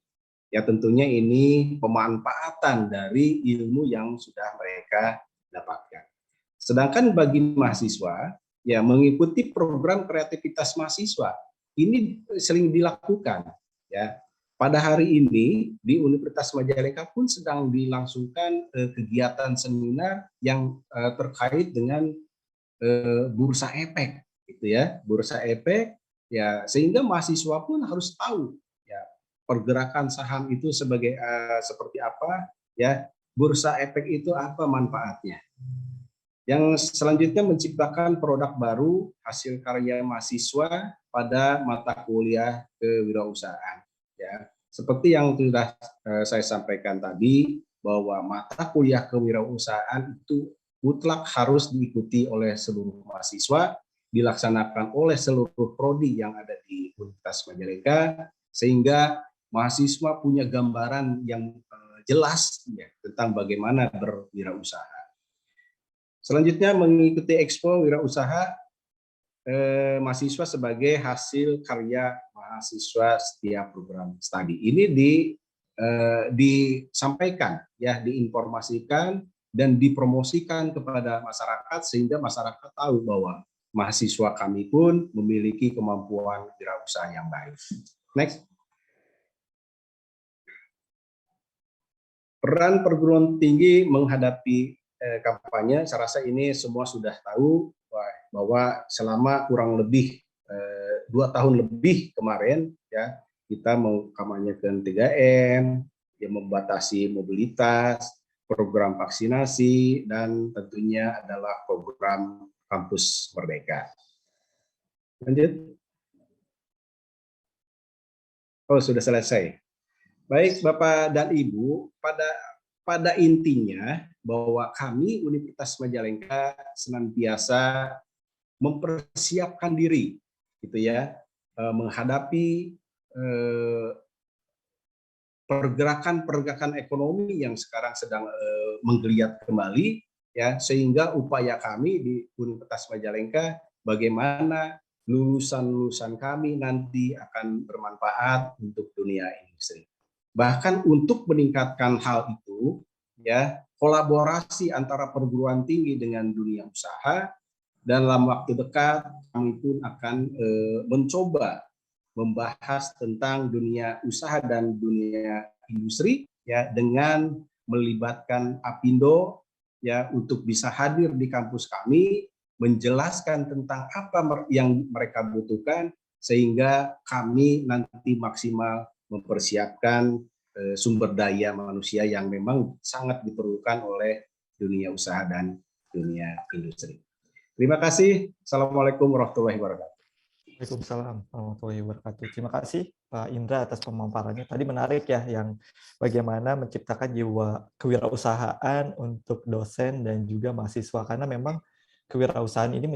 Ya tentunya ini pemanfaatan dari ilmu yang sudah mereka dapatkan. Sedangkan bagi mahasiswa, ya mengikuti program kreativitas mahasiswa ini sering dilakukan. Ya, pada hari ini di Universitas Majalengka pun sedang dilangsungkan kegiatan seminar yang terkait dengan bursa efek. Gitu ya, bursa efek ya, sehingga mahasiswa pun harus tahu ya pergerakan saham itu sebagai seperti apa ya, bursa efek itu apa manfaatnya. Yang selanjutnya menciptakan produk baru hasil karya mahasiswa pada mata kuliah kewirausahaan ya, seperti yang sudah saya sampaikan tadi bahwa mata kuliah kewirausahaan itu mutlak harus diikuti oleh seluruh mahasiswa, dilaksanakan oleh seluruh prodi yang ada di Universitas Majalengka, sehingga mahasiswa punya gambaran yang jelas ya, tentang bagaimana berwirausaha. Selanjutnya mengikuti Expo Wirausaha mahasiswa sebagai hasil karya mahasiswa setiap program studi. Ini disampaikan ya, diinformasikan dan dipromosikan kepada masyarakat sehingga masyarakat tahu bahwa mahasiswa kami pun memiliki kemampuan wirausaha yang baik. Next. Peran perguruan tinggi menghadapi kampanye, saya rasa ini semua sudah tahu bahwa selama kurang lebih 2 tahun lebih kemarin ya, kita mengkampanyekan 3M, yang membatasi mobilitas, program vaksinasi, dan tentunya adalah program Kampus Merdeka. Lanjut. Oh, sudah selesai. Baik, Bapak dan Ibu, pada intinya bahwa kami Universitas Majalengka senantiasa mempersiapkan diri, gitu ya, menghadapi pergerakan ekonomi yang sekarang sedang menggeliat kembali, ya, sehingga upaya kami di Universitas Majalengka bagaimana lulusan-lulusan kami nanti akan bermanfaat untuk dunia industri. Bahkan untuk meningkatkan hal itu, ya, kolaborasi antara perguruan tinggi dengan dunia usaha. Dalam waktu dekat kami pun akan mencoba membahas tentang dunia usaha dan dunia industri, ya, dengan melibatkan Apindo, ya, untuk bisa hadir di kampus kami, menjelaskan tentang apa yang mereka butuhkan, sehingga kami nanti maksimal mempersiapkan sumber daya manusia yang memang sangat diperlukan oleh dunia usaha dan dunia industri. Terima kasih. Assalamualaikum warahmatullahi wabarakatuh. Waalaikumsalam warahmatullahi wabarakatuh. Terima kasih Pak Indra atas pemaparannya. Tadi menarik ya, yang bagaimana menciptakan jiwa kewirausahaan untuk dosen dan juga mahasiswa, karena memang kewirausahaan ini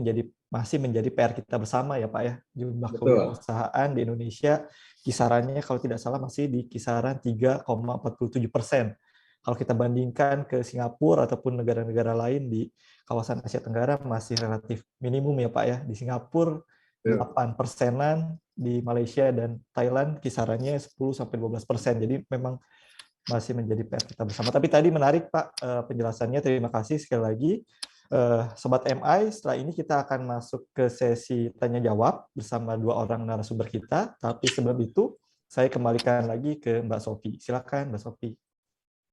masih menjadi PR kita bersama ya Pak ya. Jumlah kewirausahaan di Indonesia kisarannya kalau tidak salah masih di kisaran 3,47%. Kalau kita bandingkan ke Singapura ataupun negara-negara lain di kawasan Asia Tenggara masih relatif minimum ya Pak ya. Di Singapura 8%-an, di Malaysia dan Thailand kisarannya 10-12%. Jadi memang masih menjadi PR kita bersama. Tapi tadi menarik Pak penjelasannya. Terima kasih sekali lagi. Sobat MI, setelah ini kita akan masuk ke sesi tanya-jawab bersama 2 orang narasumber kita. Tapi sebelum itu, saya kembalikan lagi ke Mbak Sophie. Silakan Mbak Sophie.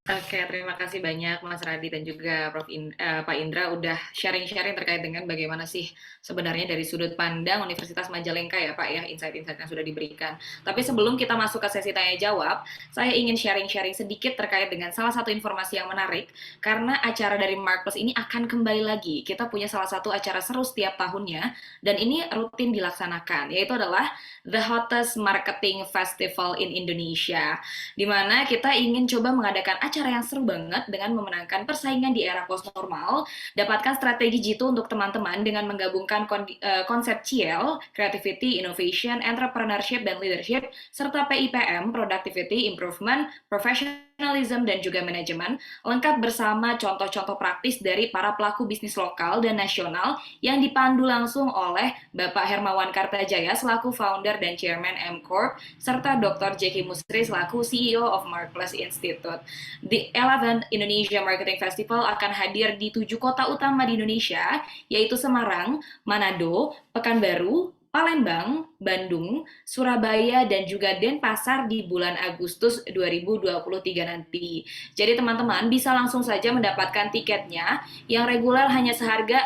Oke, terima kasih banyak Mas Radi dan juga Pak Indra udah sharing-sharing terkait dengan bagaimana sih sebenarnya dari sudut pandang Universitas Majalengka ya Pak ya, insight-insight yang sudah diberikan. Tapi sebelum kita masuk ke sesi tanya-jawab, saya ingin sharing-sharing sedikit terkait dengan salah satu informasi yang menarik, karena acara dari Markplus ini akan kembali lagi. Kita punya salah satu acara seru setiap tahunnya, dan ini rutin dilaksanakan, yaitu adalah The Hottest Marketing Festival in Indonesia, di mana kita ingin coba mengadakan acara yang seru banget dengan memenangkan persaingan di era post normal, dapatkan strategi Jitu untuk teman-teman dengan menggabungkan konsep CL, Creativity, Innovation, Entrepreneurship, dan Leadership, serta PIPM, Productivity, Improvement, Professionalism, dan juga Manajemen, lengkap bersama contoh-contoh praktis dari para pelaku bisnis lokal dan nasional yang dipandu langsung oleh Bapak Hermawan Kartajaya selaku founder dan chairman M Corp, serta Dr. Jeki Musri selaku CEO of Markplus Institute. The 11th Indonesia Marketing Festival akan hadir di 7 kota utama di Indonesia, yaitu Semarang, Manado, Pekanbaru, Palembang, Bandung, Surabaya, dan juga Denpasar di bulan Agustus 2023 nanti. Jadi teman-teman bisa langsung saja mendapatkan tiketnya yang reguler hanya seharga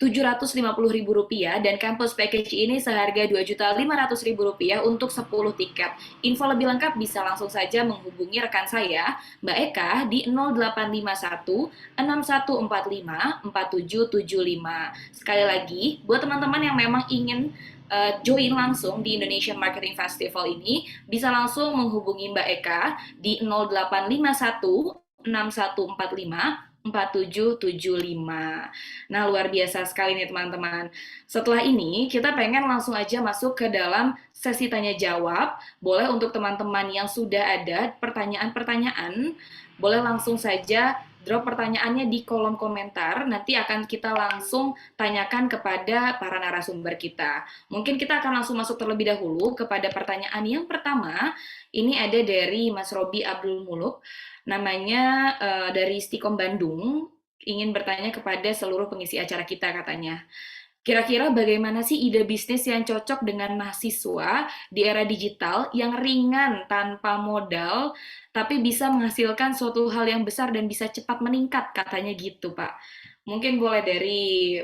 Rp750.000 dan campus package ini seharga Rp2.500.000 untuk 10 tiket. Info lebih lengkap bisa langsung saja menghubungi rekan saya, Mbak Eka, di 0851 6145 4775. Sekali lagi, buat teman-teman yang memang ingin join langsung di Indonesian Marketing Festival ini, bisa langsung menghubungi Mbak Eka di 0851 6145 4775. Nah, luar biasa sekali nih teman-teman. Setelah ini, kita pengen langsung aja masuk ke dalam sesi tanya-jawab. Boleh untuk teman-teman yang sudah ada pertanyaan-pertanyaan, boleh langsung saja drop pertanyaannya di kolom komentar. Nanti akan kita langsung tanyakan kepada para narasumber kita. Mungkin kita akan langsung masuk terlebih dahulu kepada pertanyaan yang pertama. Ini ada dari Mas Robi Abdul Muluk. Namanya dari Stikom Bandung, ingin bertanya kepada seluruh pengisi acara kita katanya. Kira-kira bagaimana sih ide bisnis yang cocok dengan mahasiswa di era digital yang ringan tanpa modal, tapi bisa menghasilkan suatu hal yang besar dan bisa cepat meningkat, katanya gitu Pak. Mungkin boleh dari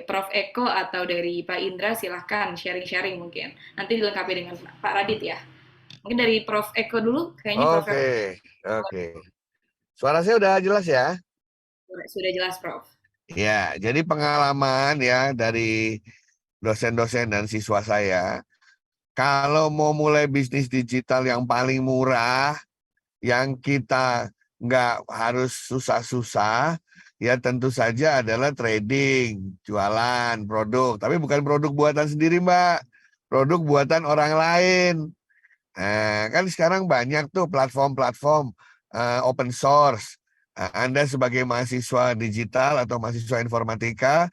Prof. Eko atau dari Pak Indra, silahkan sharing-sharing mungkin. Nanti dilengkapi dengan Pak Radit ya. Mungkin dari Prof. Eko dulu, kayaknya Prof. Oke. Suara saya udah jelas ya? Sudah jelas, Prof. Ya, jadi pengalaman ya dari dosen-dosen dan siswa saya, kalau mau mulai bisnis digital yang paling murah, yang kita nggak harus susah-susah, ya tentu saja adalah trading, jualan produk. Tapi bukan produk buatan sendiri, Mbak. Produk buatan orang lain. Nah, kan sekarang banyak tuh platform-platform open source. Anda sebagai mahasiswa digital atau mahasiswa informatika,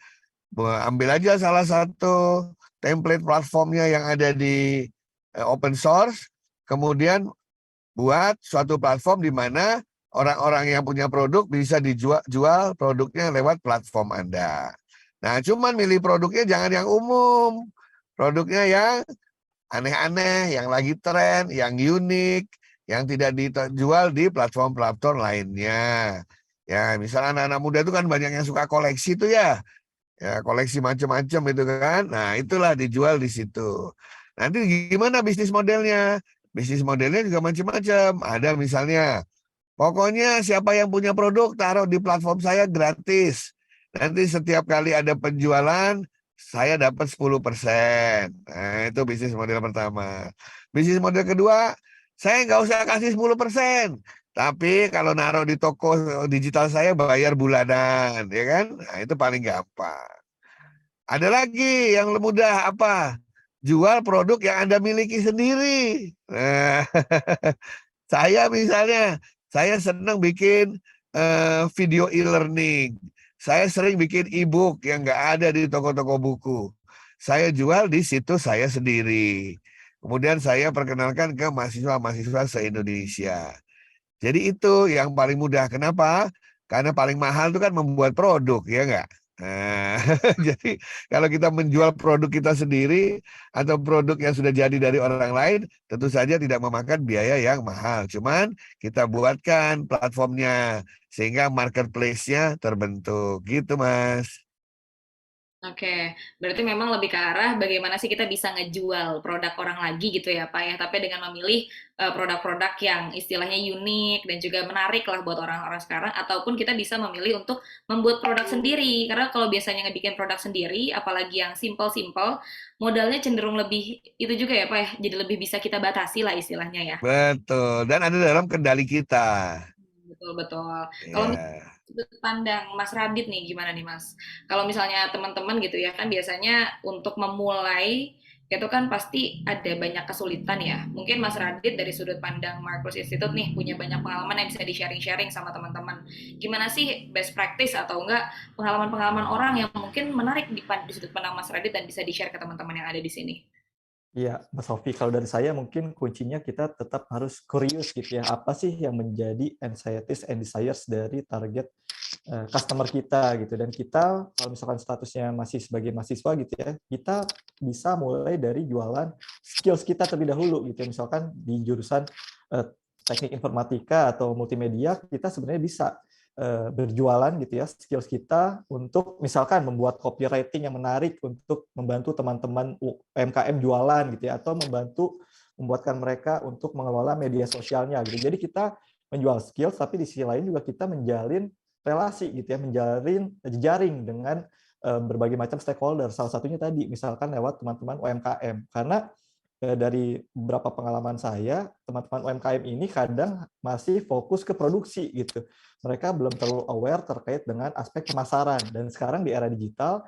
ambil aja salah satu template platformnya yang ada di open source, kemudian buat suatu platform di mana orang-orang yang punya produk bisa dijual produknya lewat platform Anda. Nah, cuman milih produknya jangan yang umum. Produknya yang aneh-aneh, yang lagi tren, yang unik, yang tidak dijual di platform-platform lainnya. Ya, misalnya anak-anak muda itu kan banyak yang suka koleksi tuh ya. Ya, koleksi macam-macam itu kan. Nah, itulah dijual di situ. Nanti gimana bisnis modelnya? Bisnis modelnya juga macam-macam. Ada misalnya, pokoknya siapa yang punya produk taruh di platform saya gratis. Nanti setiap kali ada penjualan, saya dapat 10%. Nah, itu bisnis model pertama. Bisnis model kedua, saya nggak usah kasih 10%. Tapi kalau naruh di toko digital saya bayar bulanan, ya kan? Nah, itu paling gampang. Ada lagi yang mudah apa? Jual produk yang Anda miliki sendiri. Nah, saya misalnya, saya senang bikin video e-learning. Saya sering bikin e-book yang nggak ada di toko-toko buku. Saya jual di situs saya sendiri. Kemudian saya perkenalkan ke mahasiswa-mahasiswa se-Indonesia. Jadi itu yang paling mudah. Kenapa? Karena paling mahal itu kan membuat produk, ya nggak? Nah, jadi kalau kita menjual produk kita sendiri atau produk yang sudah jadi dari orang lain, tentu saja tidak memakan biaya yang mahal. Cuman kita buatkan platformnya sehingga marketplace-nya terbentuk. Gitu, Mas. Oke, berarti memang lebih ke arah bagaimana sih kita bisa ngejual produk orang lagi gitu ya Pak ya, tapi dengan memilih produk-produk yang istilahnya unik dan juga menarik lah buat orang-orang sekarang, ataupun kita bisa memilih untuk membuat produk sendiri, karena kalau biasanya ngebikin produk sendiri, apalagi yang simple-simple, modalnya cenderung lebih, itu juga ya Pak ya, jadi lebih bisa kita batasi lah istilahnya ya. Betul, dan ada dalam kendali kita. Betul-betul. Kalau sudut pandang Mas Radit nih, gimana nih Mas? Kalau misalnya teman-teman gitu ya, kan biasanya untuk memulai itu kan pasti ada banyak kesulitan ya. Mungkin Mas Radit dari sudut pandang Marcus Institute nih punya banyak pengalaman yang bisa di-sharing-sharing sama teman-teman. Gimana sih best practice atau enggak pengalaman-pengalaman orang yang mungkin menarik di sudut pandang Mas Radit dan bisa di-share ke teman-teman yang ada di sini? Iya, Mas Sofi, kalau dari saya mungkin kuncinya kita tetap harus curious gitu ya. Apa sih yang menjadi anxieties and desires dari target customer kita gitu. Dan kita kalau misalkan statusnya masih sebagai mahasiswa gitu ya, kita bisa mulai dari jualan skills kita terlebih dahulu gitu. Misalkan di jurusan teknik informatika atau multimedia, kita sebenarnya bisa berjualan gitu ya, skills kita untuk misalkan membuat copywriting yang menarik untuk membantu teman-teman UMKM jualan gitu ya, atau membantu membuatkan mereka untuk mengelola media sosialnya gitu. Jadi kita menjual skills, tapi di sisi lain juga kita menjalin relasi gitu ya, menjalin jejaring dengan berbagai macam stakeholder. Salah satunya tadi misalkan lewat teman-teman UMKM, karena dari beberapa pengalaman saya, teman-teman UMKM ini kadang masih fokus ke produksi gitu. Mereka belum terlalu aware terkait dengan aspek pemasaran. Dan sekarang di era digital,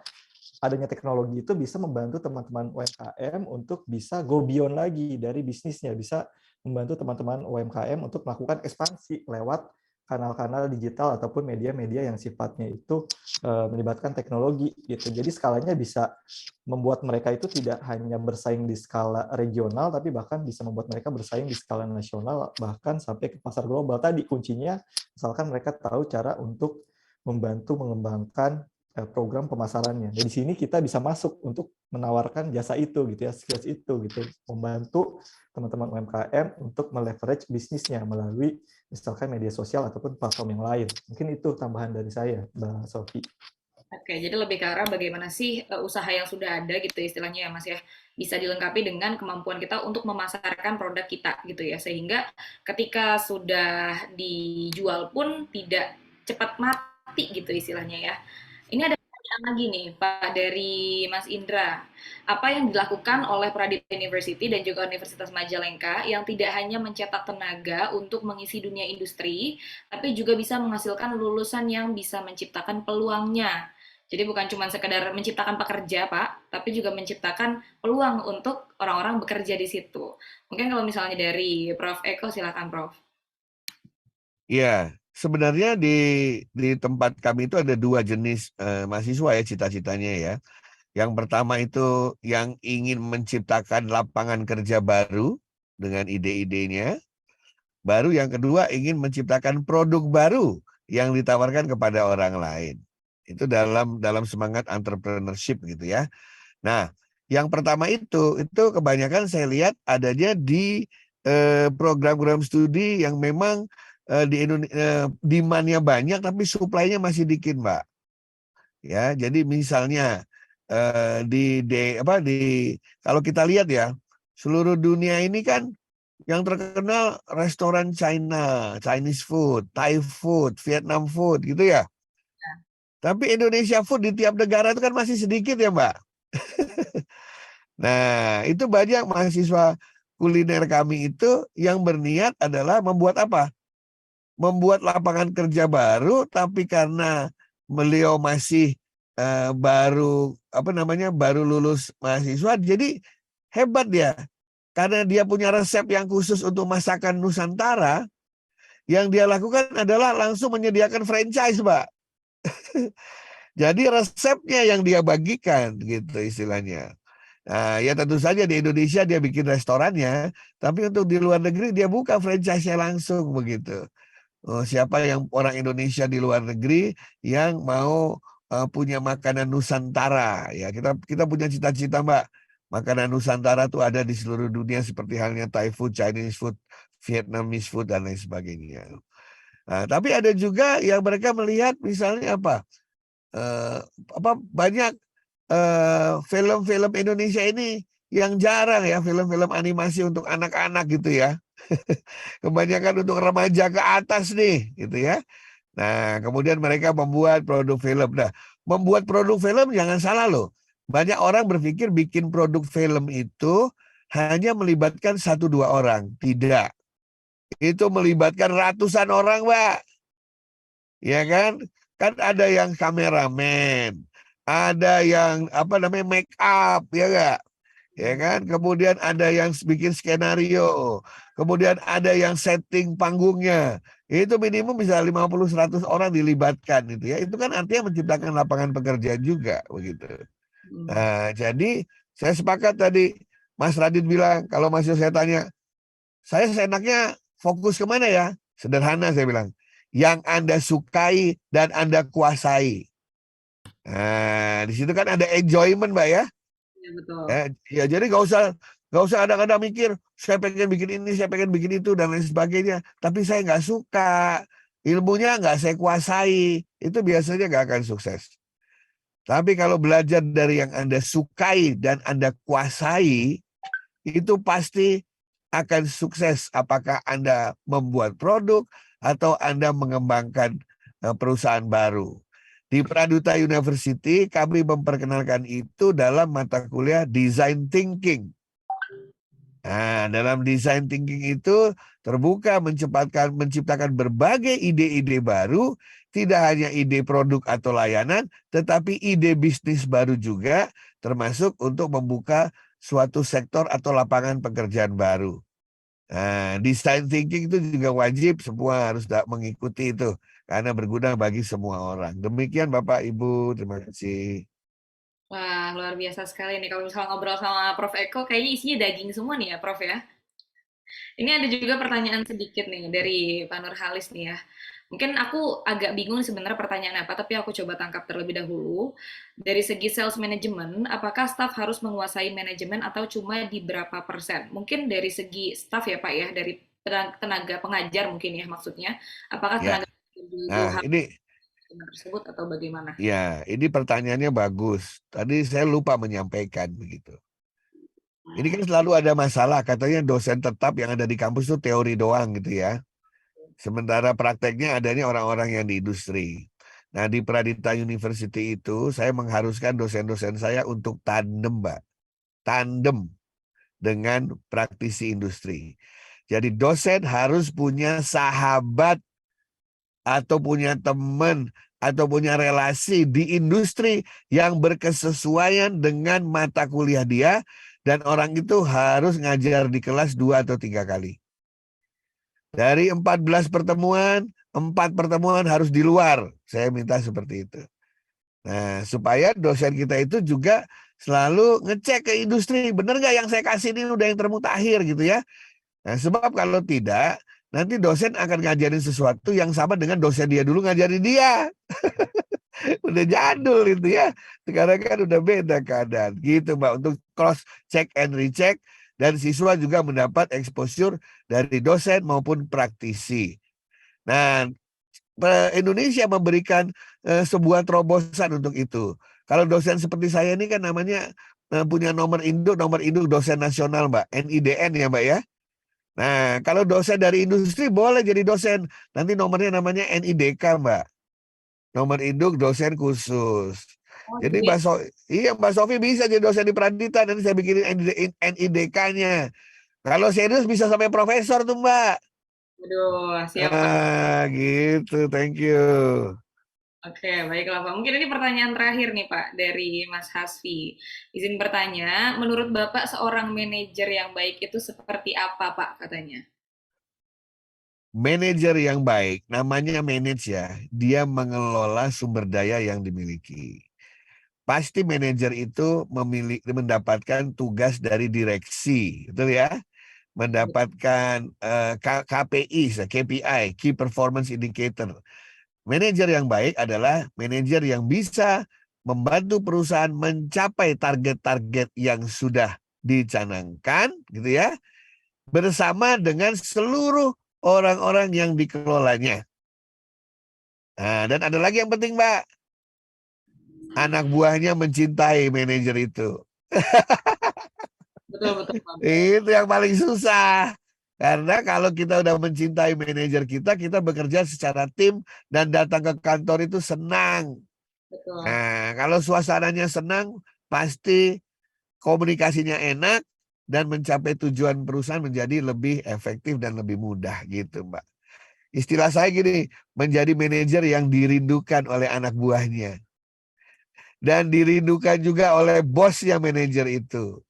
adanya teknologi itu bisa membantu teman-teman UMKM untuk bisa go beyond lagi dari bisnisnya, bisa membantu teman-teman UMKM untuk melakukan ekspansi lewat kanal-kanal digital ataupun media-media yang sifatnya itu melibatkan teknologi gitu. Jadi skalanya bisa membuat mereka itu tidak hanya bersaing di skala regional, tapi bahkan bisa membuat mereka bersaing di skala nasional, bahkan sampai ke pasar global. Tadi kuncinya, misalkan mereka tahu cara untuk membantu mengembangkan program pemasarannya. Dari sini kita bisa masuk untuk menawarkan jasa itu gitu ya, skills itu gitu, membantu teman-teman UMKM untuk meleverage bisnisnya melalui misalkan media sosial ataupun platform yang lain. Mungkin itu tambahan dari saya, Mbak Sofi. Oke, jadi lebih ke arah bagaimana sih usaha yang sudah ada gitu istilahnya ya Mas ya, bisa dilengkapi dengan kemampuan kita untuk memasarkan produk kita gitu ya, sehingga ketika sudah dijual pun tidak cepat mati gitu istilahnya ya. Ini ada pertanyaan lagi nih Pak dari Mas Indra. Apa yang dilakukan oleh Pradip University dan juga Universitas Majalengka yang tidak hanya mencetak tenaga untuk mengisi dunia industri, tapi juga bisa menghasilkan lulusan yang bisa menciptakan peluangnya. Jadi bukan cuma sekedar menciptakan pekerja, Pak, tapi juga menciptakan peluang untuk orang-orang bekerja di situ. Mungkin kalau misalnya dari Prof. Eko, silakan Prof. Ya, sebenarnya di tempat kami itu ada dua jenis mahasiswa ya cita-citanya ya. Yang pertama itu yang ingin menciptakan lapangan kerja baru dengan ide-idenya. Baru yang kedua ingin menciptakan produk baru yang ditawarkan kepada orang lain. Itu dalam semangat entrepreneurship gitu ya. Nah, yang pertama itu kebanyakan saya lihat adanya di program-program studi yang memang di Indonesia demand-nya banyak tapi supply-nya masih dikit, Mbak. Ya, jadi misalnya kalau kita lihat ya, seluruh dunia ini kan yang terkenal restoran China, Chinese food, Thai food, Vietnam food gitu ya. Tapi Indonesia food di tiap negara itu kan masih sedikit ya, Mbak. Nah, itu banyak mahasiswa kuliner kami itu yang berniat adalah membuat apa? Membuat lapangan kerja baru, tapi karena beliau masih baru lulus mahasiswa, jadi hebat dia. Karena dia punya resep yang khusus untuk masakan Nusantara, yang dia lakukan adalah langsung menyediakan franchise, Mbak. Jadi resepnya yang dia bagikan gitu istilahnya. Nah, ya tentu saja di Indonesia dia bikin restorannya, tapi untuk di luar negeri dia buka franchise-nya langsung begitu. Siapa yang orang Indonesia di luar negeri yang mau punya makanan Nusantara, ya kita punya cita-cita, Mbak. Makanan Nusantara tuh ada di seluruh dunia seperti halnya Thai food, Chinese food, Vietnamese food dan lain sebagainya. Nah, tapi ada juga yang mereka melihat misalnya banyak film-film Indonesia ini yang jarang ya, film-film animasi untuk anak-anak gitu ya. Kebanyakan untuk remaja ke atas nih gitu ya. Nah, kemudian mereka membuat produk film. Nah, membuat produk film jangan salah loh. Banyak orang berpikir bikin produk film itu hanya melibatkan 1-2 orang. Tidak. Itu melibatkan ratusan orang, Mbak. Ya kan? Kan ada yang kameramen, ada yang make up, ya enggak? Ya kan? Kemudian ada yang bikin skenario, kemudian ada yang setting panggungnya. Itu minimum bisa 50-100 orang dilibatkan gitu ya. Itu kan artinya menciptakan lapangan pekerjaan juga begitu. Nah, jadi saya sepakat tadi Mas Radit bilang, kalau masih saya tanya, saya seenaknya fokus kemana ya? Sederhana saya bilang, yang Anda sukai dan Anda kuasai. Nah, di situ kan ada enjoyment, Mbak ya. Ya, betul. Ya, jadi nggak usah kadang-kadang mikir saya pengen bikin ini, saya pengen bikin itu dan lain sebagainya. Tapi saya nggak suka, ilmunya nggak saya kuasai, itu biasanya nggak akan sukses. Tapi kalau belajar dari yang Anda sukai dan Anda kuasai, itu pasti akan sukses. Apakah Anda membuat produk atau Anda mengembangkan perusahaan baru. Di Praduta University kami memperkenalkan itu dalam mata kuliah Design Thinking. Nah, dalam Design Thinking itu terbuka menciptakan berbagai ide-ide baru, tidak hanya ide produk atau layanan, tetapi ide bisnis baru juga, termasuk untuk membuka suatu sektor atau lapangan pekerjaan baru. Nah, Design Thinking itu juga wajib, semua harus mengikuti itu, karena berguna bagi semua orang. Demikian Bapak Ibu, terima kasih. Wah, luar biasa sekali nih. Kalau misalnya ngobrol sama Prof. Eko, kayaknya isinya daging semua nih ya, Prof ya. Ini ada juga pertanyaan sedikit nih dari Pak Nurhalis nih ya. Mungkin aku agak bingung sebenarnya pertanyaan apa, tapi aku coba tangkap terlebih dahulu. Dari segi sales management, apakah staff harus menguasai manajemen atau cuma di berapa persen? Mungkin dari segi staff ya Pak ya, dari tenaga pengajar mungkin ya maksudnya. Apakah tenaga Nah, ini tersebut atau bagaimana? Ya, ini pertanyaannya bagus. Tadi saya lupa menyampaikan begitu. Ini kan selalu ada masalah, katanya dosen tetap yang ada di kampus itu teori doang gitu ya. Sementara prakteknya adanya orang-orang yang di industri. Nah, di Pradita University itu saya mengharuskan dosen-dosen saya untuk tandem, Mbak. Tandem dengan praktisi industri. Jadi dosen harus punya sahabat atau punya teman atau punya relasi di industri yang berkesesuaian dengan mata kuliah dia, dan orang itu harus ngajar di kelas 2 atau 3 kali. Dari 14 pertemuan, 4 pertemuan harus di luar. Saya minta seperti itu. Nah, supaya dosen kita itu juga selalu ngecek ke industri, bener nggak yang saya kasih ini udah yang termutakhir gitu ya. Nah, sebab kalau tidak, nanti dosen akan ngajarin sesuatu yang sama dengan dosen dia dulu ngajarin dia. Udah jadul itu ya. Sekarang kan udah beda keadaan. Gitu Mbak, untuk cross check and recheck, dan siswa juga mendapat exposure dari dosen maupun praktisi. Nah, Indonesia memberikan sebuah terobosan untuk itu. Kalau dosen seperti saya ini kan namanya punya nomor induk dosen nasional Mbak, NIDN ya Mbak ya. Nah, kalau dosen dari industri boleh jadi dosen. Nanti nomornya namanya NIDK Mbak. Nomor induk dosen khusus. Jadi Mbak Sofi bisa jadi dosen di Pradita, nanti saya bikinin NIDK-nya. Kalau serius bisa sampai profesor tuh Mbak. Aduh, siap Pak. Gitu, thank you. Oke, baiklah Pak. Mungkin ini pertanyaan terakhir nih Pak dari Mas Hasfi. Izin bertanya, menurut Bapak seorang manajer yang baik itu seperti apa Pak katanya? Manajer yang baik, namanya manage ya, dia mengelola sumber daya yang dimiliki. Pasti manajer itu mendapatkan tugas dari direksi, betul ya? Mendapatkan KPI, KPI, Key Performance Indicator. Manajer yang baik adalah manajer yang bisa membantu perusahaan mencapai target-target yang sudah dicanangkan, gitu ya, bersama dengan seluruh orang-orang yang dikelolanya. Nah, dan ada lagi yang penting, Mbak. Anak buahnya mencintai manajer itu. Betul. Itu yang paling susah. Karena kalau kita udah mencintai manajer kita bekerja secara tim dan datang ke kantor itu senang. Betul. Nah, kalau suasananya senang, pasti komunikasinya enak, dan mencapai tujuan perusahaan menjadi lebih efektif dan lebih mudah gitu Mbak. Istilah saya gini, menjadi manajer yang dirindukan oleh anak buahnya. Dan dirindukan juga oleh bosnya manajer itu.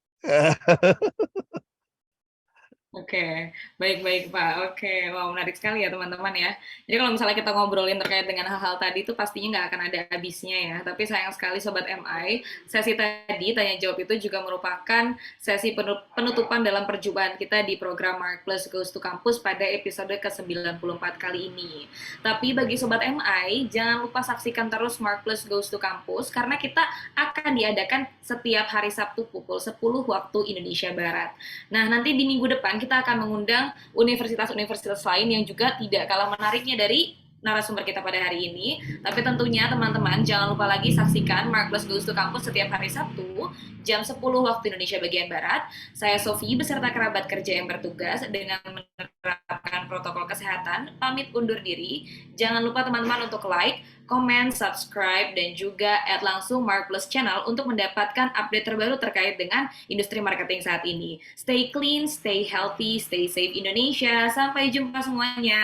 Oke, baik Pak. Oke, wow, menarik sekali ya teman-teman ya. Jadi kalau misalnya kita ngobrolin terkait dengan hal-hal tadi itu pastinya nggak akan ada habisnya ya. Tapi sayang sekali Sobat MI, sesi tadi tanya jawab itu juga merupakan sesi penutupan dalam perjumpaan kita di program Mark Plus Goes to Campus pada episode ke-94 kali ini. Tapi bagi Sobat MI, jangan lupa saksikan terus Mark Plus Goes to Campus karena kita akan diadakan setiap hari Sabtu pukul 10 waktu Indonesia Barat. Nah, nanti di minggu depan kita akan mengundang universitas-universitas lain yang juga tidak kalah menariknya dari narasumber kita pada hari ini. Tapi tentunya teman-teman jangan lupa lagi saksikan Mark Plus Goes to Campus setiap hari Sabtu jam 10 waktu Indonesia bagian Barat. Saya Sofi beserta kerabat kerja yang bertugas dengan menerapkan protokol kesehatan pamit undur diri. Jangan lupa teman-teman untuk like, komen, subscribe, dan juga add langsung Mark Plus Channel untuk mendapatkan update terbaru terkait dengan industri marketing saat ini. Stay clean, stay healthy, stay safe Indonesia. Sampai jumpa semuanya.